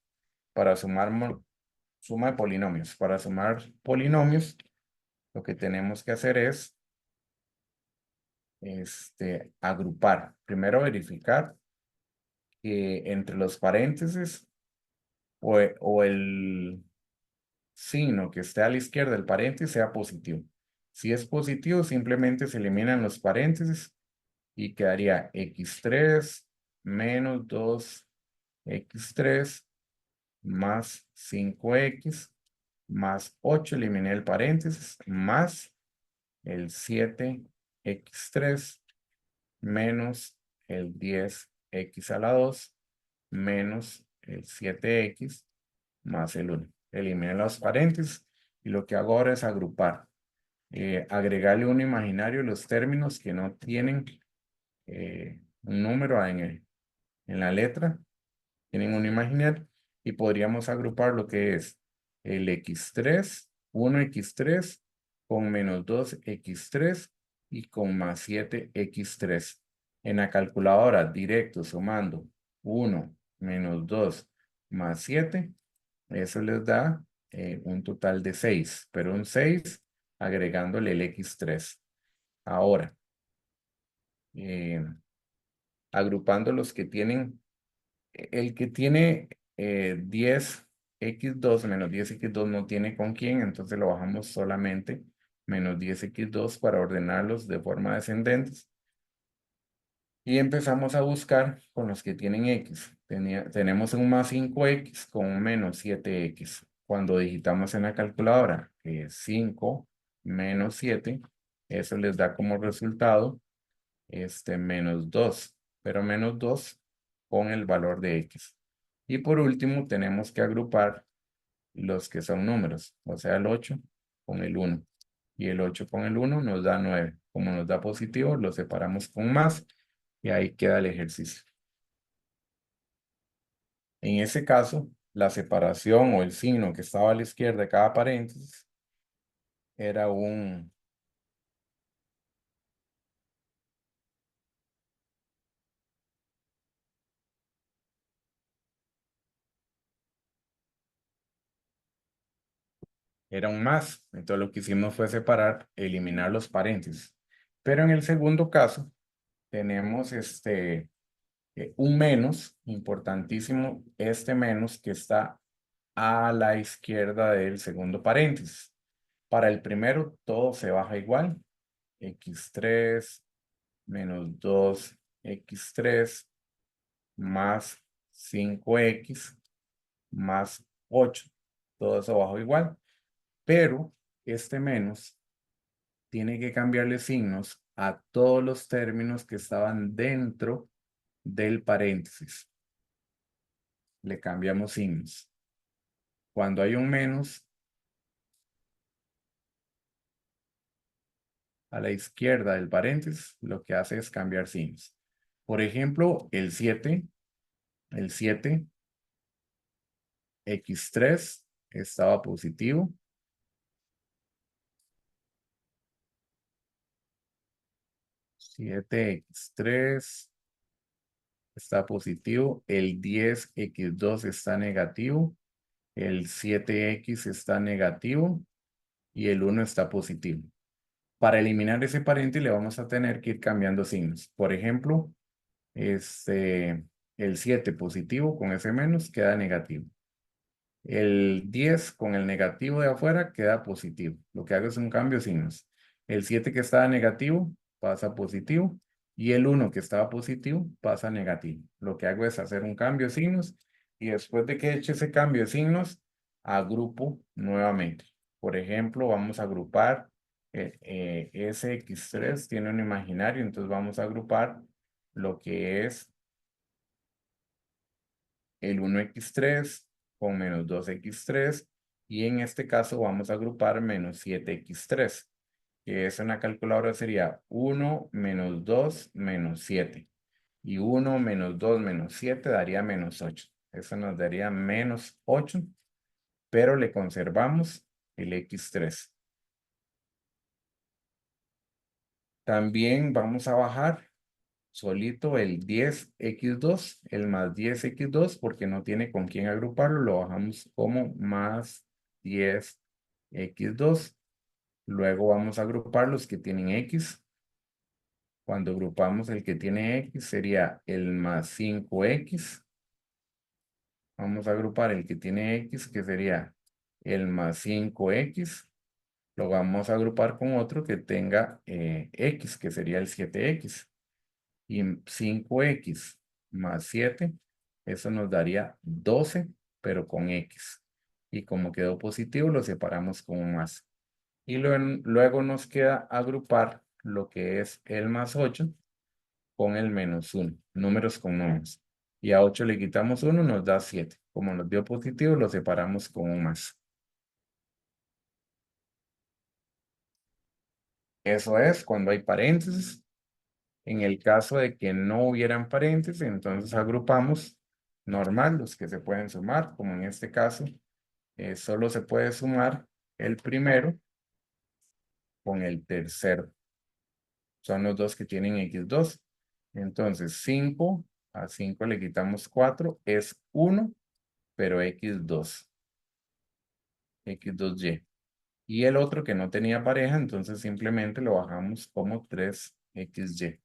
Para sumar suma de polinomios. Para sumar polinomios, lo que tenemos que hacer es agrupar. Primero verificar que entre los paréntesis o el signo que esté a la izquierda del paréntesis sea positivo. Si es positivo, simplemente se eliminan los paréntesis y quedaría x3 menos 2x3 más 5x más 8, eliminé el paréntesis, más el 7x3 menos el 10x a la 2 menos el 7x más el 1. Eliminé los paréntesis y lo que hago ahora es agrupar. Agregarle uno imaginario los términos que no tienen un número en la letra, tienen un imaginario, y podríamos agrupar lo que es el x3, 1x3 con menos 2x3 y con más 7x3. En la calculadora directo sumando 1 menos 2 más 7, eso les da un total de 6, pero un 6 agregándole el x3. Ahora, agrupando los que tienen, el que tiene 10x2 menos 10x2 no tiene con quién, entonces lo bajamos solamente menos 10x2 para ordenarlos de forma descendente. Y empezamos a buscar con los que tienen x. Tenemos un más 5x con un menos 7x. Cuando digitamos en la calculadora 5 menos 7, eso les da como resultado menos 2, pero menos 2 con el valor de x. Y por último, tenemos que agrupar los que son números, o sea, el 8 con el 1. Y el 8 con el 1 nos da 9. Como nos da positivo, lo separamos con más y ahí queda el ejercicio. En ese caso, la separación o el signo que estaba a la izquierda de cada paréntesis era un más. Entonces lo que hicimos fue separar, eliminar los paréntesis. Pero en el segundo caso, tenemos un menos, importantísimo, este menos que está a la izquierda del segundo paréntesis. Para el primero, todo se baja igual. x3 menos 2x3 más 5x más 8. Todo eso bajo igual. Pero este menos tiene que cambiarle signos a todos los términos que estaban dentro del paréntesis. Le cambiamos signos. Cuando hay un menos a la izquierda del paréntesis, lo que hace es cambiar signos. Por ejemplo, el 7 x3 estaba positivo. 7x3 está positivo. El 10x2 está negativo. El 7x está negativo. Y el 1 está positivo. Para eliminar ese paréntesis le vamos a tener que ir cambiando signos. Por ejemplo, el 7 positivo con ese menos queda negativo. El 10 con el negativo de afuera queda positivo. Lo que hago es un cambio de signos. El 7 que estaba negativo pasa a positivo y el 1 que estaba positivo pasa a negativo. Lo que hago es hacer un cambio de signos y después de que he hecho ese cambio de signos, agrupo nuevamente. Por ejemplo, vamos a agrupar, ese x3 tiene un imaginario, entonces vamos a agrupar lo que es el 1x3 con menos 2x3 y en este caso vamos a agrupar menos 7x3, que eso en la calculadora sería 1 menos 2 menos 7 y 1 menos 2 menos 7 daría menos 8. Eso nos daría menos 8, pero le conservamos el x3. También vamos a bajar solito el 10x2, el más 10x2, porque no tiene con quién agruparlo, lo bajamos como más 10x2. Luego vamos a agrupar los que tienen x. Cuando agrupamos el que tiene x sería el más 5x. Vamos a agrupar el que tiene x, que sería el más 5x. Lo vamos a agrupar con otro que tenga x, que sería el 7x. Y 5x más 7, eso nos daría 12, pero con x. Y como quedó positivo, lo separamos con un más. Y luego nos queda agrupar lo que es el más 8 con el menos 1, números con números. Y a 8 le quitamos 1, nos da 7. Como nos dio positivo, lo separamos con un más. Eso es cuando hay paréntesis. En el caso de que no hubieran paréntesis, entonces agrupamos normal los que se pueden sumar, como en este caso, solo se puede sumar el primero con el tercero. Son los dos que tienen x2. Entonces 5 a 5 le quitamos 4, es 1, pero x2y. Y el otro que no tenía pareja, entonces simplemente lo bajamos como 3xy.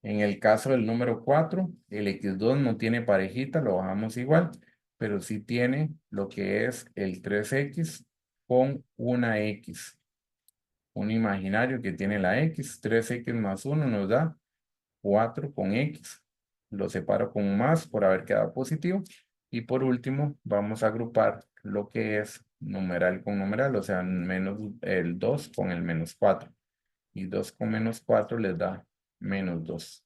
En el caso del número 4, el x2 no tiene parejita, lo bajamos igual, pero sí tiene lo que es el 3x con una x. Un imaginario que tiene la x, 3x más 1 nos da 4 con x. Lo separo con un más por haber quedado positivo. Y por último, vamos a agrupar lo que es numeral con numeral, o sea, menos el 2 con el menos 4. Y 2 con menos 4 les da menos 2.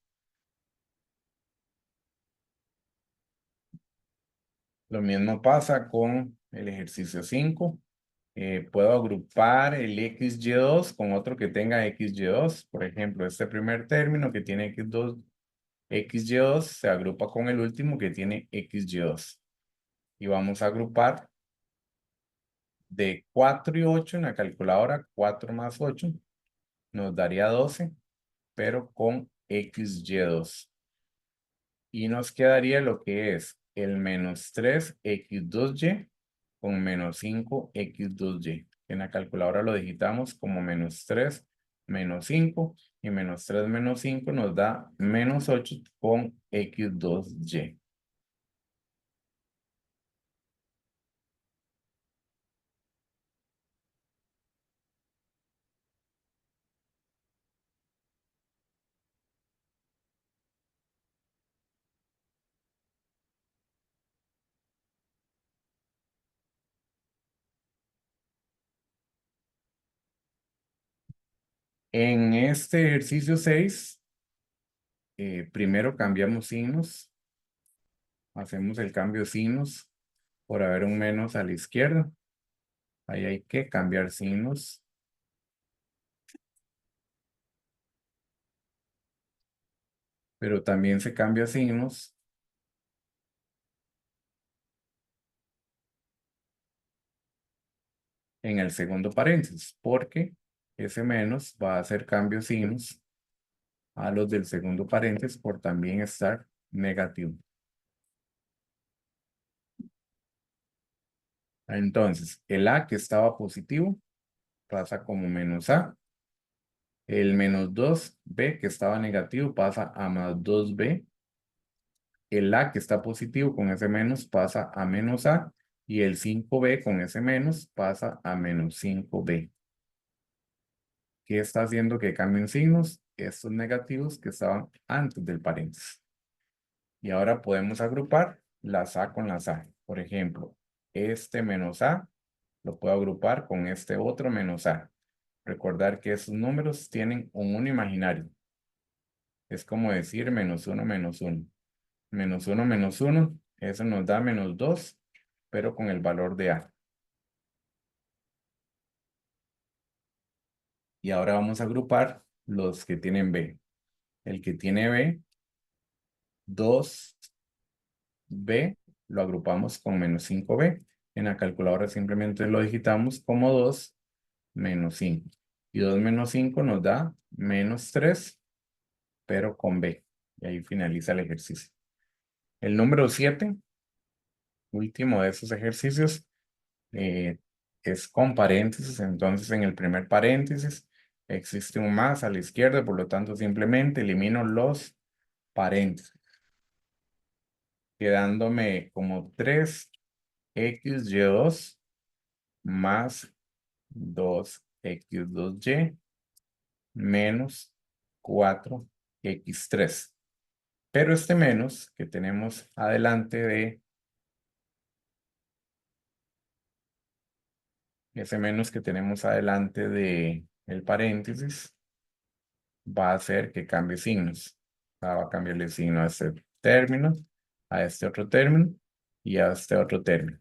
Lo mismo pasa con el ejercicio 5. Puedo agrupar el xy2 con otro que tenga xy2. Por ejemplo, este primer término que tiene xy2 se agrupa con el último que tiene xy2. Y vamos a agrupar de 4 y 8 en la calculadora. 4 más 8 nos daría 12, pero con xy2. Y nos quedaría lo que es el menos 3x2y con menos 5x2y. En la calculadora lo digitamos como menos 3 menos 5 y menos 3 menos 5 nos da menos 8 con x2y. En este ejercicio 6, primero cambiamos signos. Hacemos el cambio de signos por haber un menos a la izquierda. Ahí hay que cambiar signos. Pero también se cambia signos en el segundo paréntesis, porque ese menos va a hacer cambio de signos a los del segundo paréntesis por también estar negativo. Entonces, el a que estaba positivo pasa como menos a. El menos 2b que estaba negativo pasa a más 2b. El a que está positivo con ese menos pasa a menos a. Y el 5b con ese menos pasa a menos 5b. ¿Qué está haciendo que cambien signos? Estos negativos que estaban antes del paréntesis. Y ahora podemos agrupar las a con las a. Por ejemplo, este menos a lo puedo agrupar con este otro menos A. Recordar que esos números tienen un 1 imaginario. Es como decir menos 1 menos 1. Menos 1 menos 1, eso nos da menos 2, pero con el valor de A. Y ahora vamos a agrupar los que tienen B. El que tiene B, 2B, lo agrupamos con menos 5B. En la calculadora simplemente lo digitamos como 2 menos 5. Y 2 menos 5 nos da menos 3, pero con B. Y ahí finaliza el ejercicio. El número 7, último de esos ejercicios, eh, es con paréntesis. Entonces, en el primer paréntesis existe un más a la izquierda, por lo tanto, simplemente elimino los paréntesis, quedándome como 3xy2 más 2x2y menos 4x3. Pero este menos que tenemos adelante de ese menos que tenemos adelante de el paréntesis va a hacer que cambie signos. Va a cambiarle signo a este término, a este otro término y a este otro término.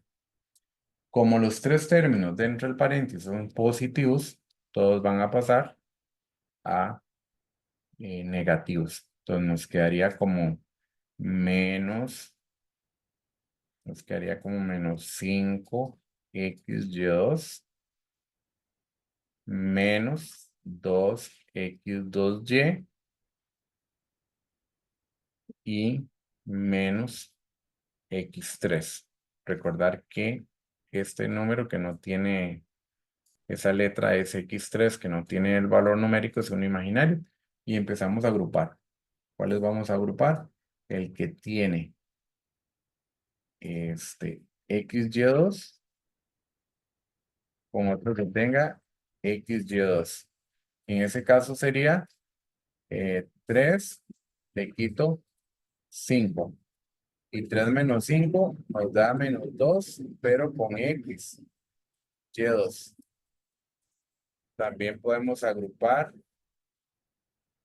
Como los tres términos dentro del paréntesis son positivos, todos van a pasar a negativos. Entonces menos, nos quedaría como menos 5xy2 menos 2x2y y menos x3. Recordar que este número que no tiene, esa letra es x3, que no tiene el valor numérico, es un imaginario. Y empezamos a agrupar. ¿Cuáles vamos a agrupar? El que tiene xy2 con otro que tenga xy2. En ese caso sería 3, le quito 5. Y 3 menos 5 nos da menos 2, pero con x, y2. También podemos agrupar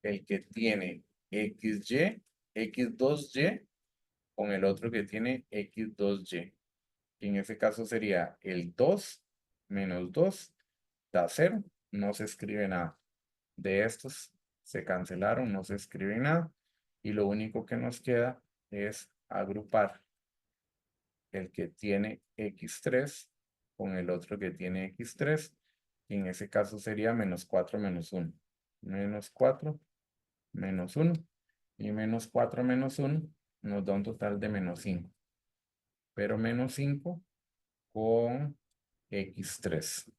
el que tiene xy, x2y, con el otro que tiene x2y. Y en ese caso sería el 2 menos 2 da 0. No se escribe nada. De estos se cancelaron, no se escribe nada. Y lo único que nos queda es agrupar el que tiene x3 con el otro que tiene x3. Y en ese caso sería menos 4 menos 1. Menos 4 menos 1. Y menos 4 menos 1 nos da un total de menos 5. Pero menos 5 con x3.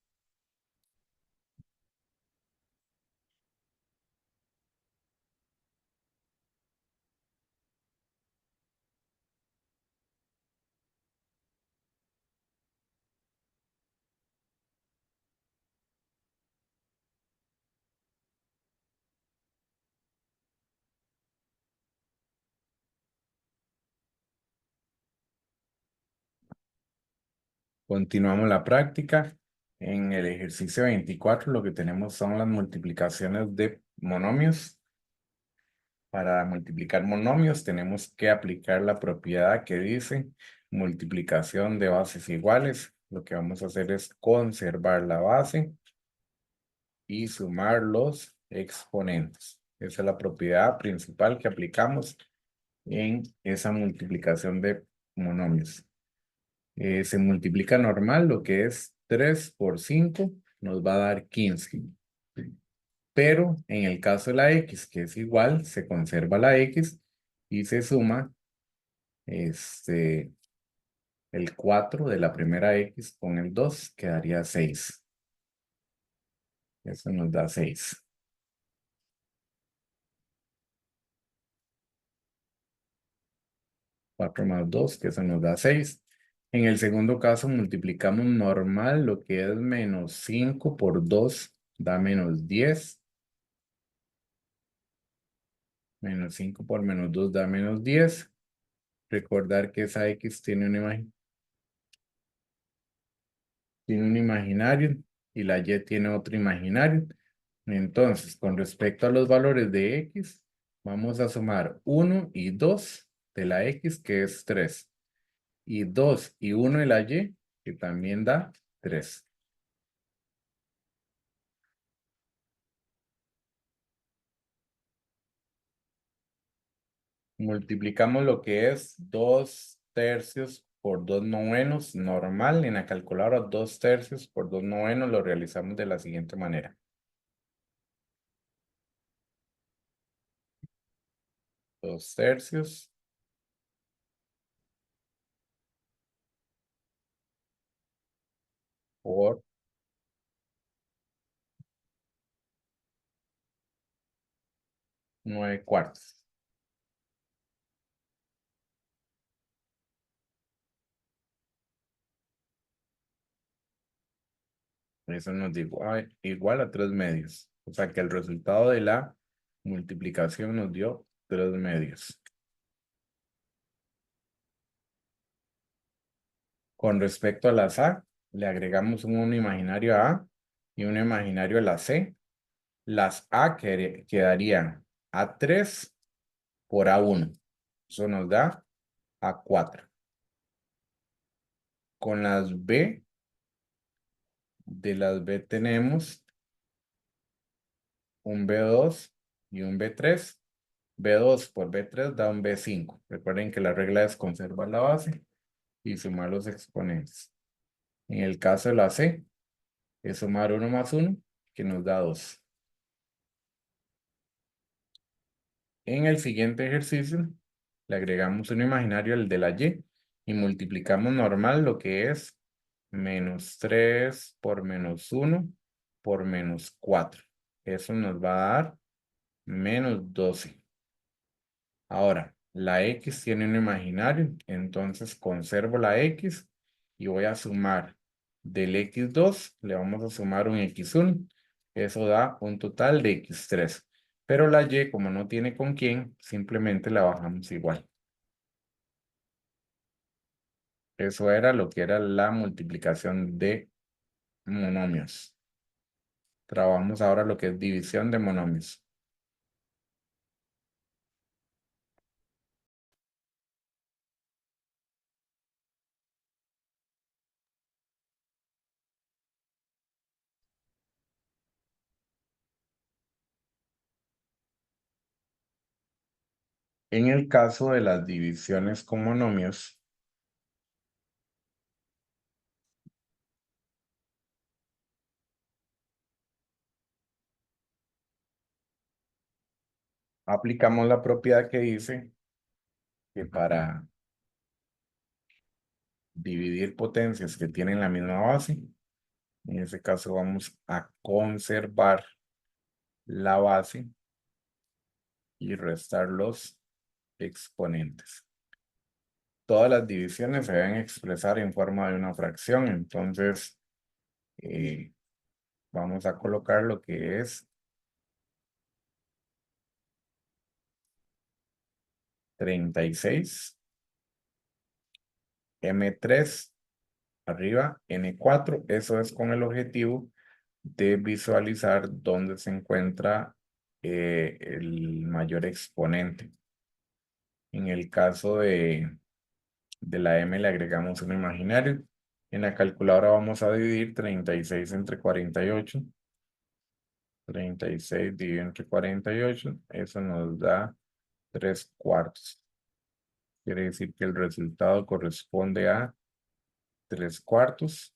Continuamos la práctica. En el ejercicio 24 lo que tenemos son las multiplicaciones de monomios. Para multiplicar monomios tenemos que aplicar la propiedad que dice multiplicación de bases iguales. Lo que vamos a hacer es conservar la base y sumar los exponentes. Esa es la propiedad principal que aplicamos en esa multiplicación de monomios. Se multiplica normal, lo que es 3 por 5 nos va a dar 15. Pero en el caso de la x, que es igual, se conserva la x y se suma el 4 de la primera x con el 2, quedaría 6. Eso nos da 6. 4 más 2, que eso nos da 6. En el segundo caso multiplicamos normal, lo que es menos 5 por 2 da menos 10. Menos 5 por menos 2 da menos 10. Recordar que esa x tiene una imagen. tiene un imaginario y la y tiene otro imaginario. Entonces, con respecto a los valores de x, vamos a sumar 1 y 2 de la x, que es 3. Y 2 y 1 de la y, que también da 3. Multiplicamos lo que es 2/3 por 2/9 normal. En la calculadora 2/3 por 2/9 lo realizamos de la siguiente manera. 2/3 por 9/4. Eso nos da igual a 3/2. O sea que el resultado de la multiplicación nos dio 3/2. Con respecto a las A, le agregamos un imaginario a A y un imaginario a la C. Las A quedarían A3 por A1. Eso nos da A4. Con las B, de las B tenemos un B2 y un B3. B2 por B3 da un B5. Recuerden que la regla es conservar la base y sumar los exponentes. En el caso de la C, es sumar 1 más 1, que nos da 2. En el siguiente ejercicio, le agregamos un imaginario al de la y multiplicamos normal lo que es -3 por -1 por -4. Eso nos va a dar -12. Ahora, la x tiene un imaginario, entonces conservo la x y voy a sumar del x2, le vamos a sumar un x1. Eso da un total de x3. Pero la y, como no tiene con quién, simplemente la bajamos igual. Eso era lo que era la multiplicación de monomios. Trabajamos ahora lo que es división de monomios. En el caso de las divisiones con monomios, aplicamos la propiedad que dice que para dividir potencias que tienen la misma base, en ese caso vamos a conservar la base y restar los exponentes. Todas las divisiones se deben expresar en forma de una fracción, entonces vamos a colocar lo que es 36 M3 arriba N4. Eso es con el objetivo de visualizar dónde se encuentra el mayor exponente. En el caso de la M le agregamos un imaginario. En la calculadora vamos a dividir 36 entre 48. 36 dividido entre 48. Eso nos da 3/4. Quiere decir que el resultado corresponde a 3/4.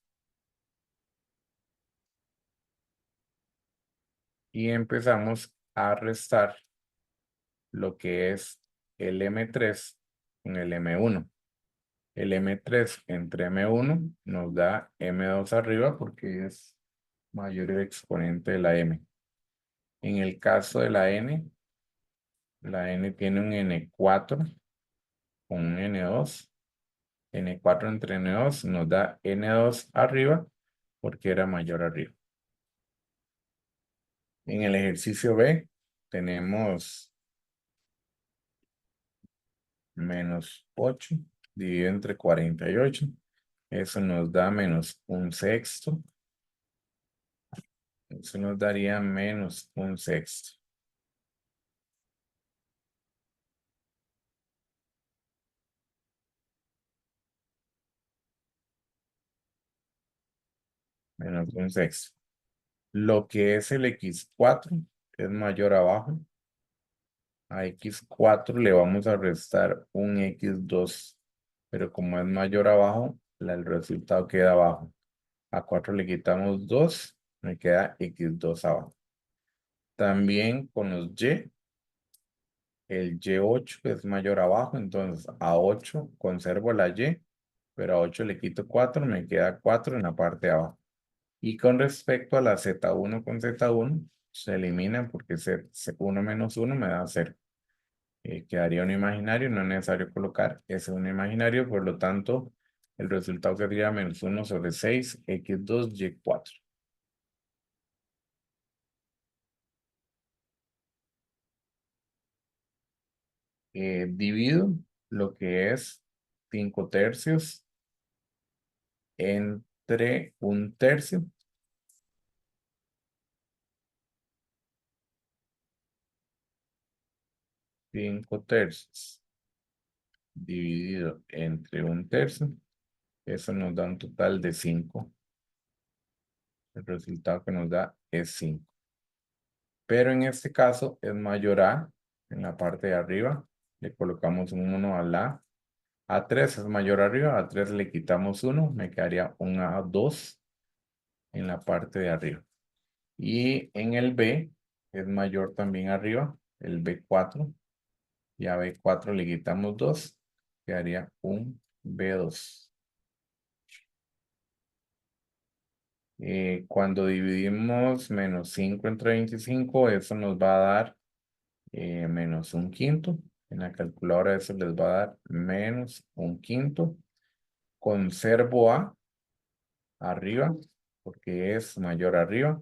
Y empezamos a restar lo que es el M3 con el M1. El M3 entre M1 nos da M2 arriba porque es mayor el exponente de la M. En el caso de la N tiene un N4 con un N2. N4 entre N2 nos da N2 arriba porque era mayor arriba. En el ejercicio B tenemos -8 dividido entre 48. Eso nos da menos un sexto. Eso nos daría menos un sexto. Menos un sexto. Lo que es el x4 es mayor abajo. A x4 le vamos a restar un x2. Pero como es mayor abajo, el resultado queda abajo. A 4 le quitamos 2, me queda x2 abajo. También con los y, el y8 es mayor abajo, entonces a 8 conservo la y, pero a 8 le quito 4, me queda 4 en la parte de abajo. Y con respecto a la z1 con z1, se eliminan porque uno menos 1 me da 0. Quedaría un imaginario, no es necesario colocar ese un imaginario, por lo tanto, el resultado sería menos 1 sobre 6, x2, y4. Divido lo que es 5 tercios entre un tercio. 5 tercios dividido entre un tercio. Eso nos da un total de 5. El resultado que nos da es 5. Pero en este caso es mayor a, en la parte de arriba, le colocamos un 1 a la A3 es mayor arriba, a 3 le quitamos 1, me quedaría un A2 en la parte de arriba. Y en el B es mayor también arriba, el B4. Y a B4 le quitamos 2, quedaría un B2. Cuando dividimos menos 5 entre 25, eso nos va a dar menos un quinto. En la calculadora eso les va a dar menos un quinto. Conservo A arriba, porque es mayor arriba.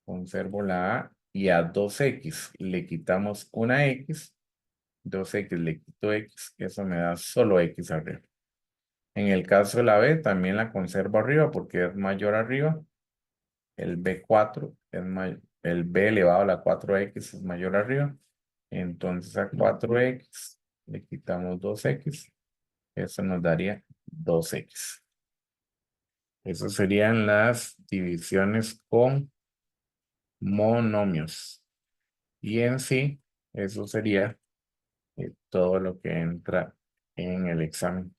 Conservo la A y a 2x le quitamos una x. 2x le quito x, eso me da solo x arriba. En el caso de la B, también la conservo arriba porque es mayor arriba. El B4 es mayor, el B elevado a la 4x es mayor arriba. Entonces a 4x le quitamos 2x. Eso nos daría 2x. Esas serían las divisiones con monomios. Y en sí, eso sería todo lo que entra en el examen.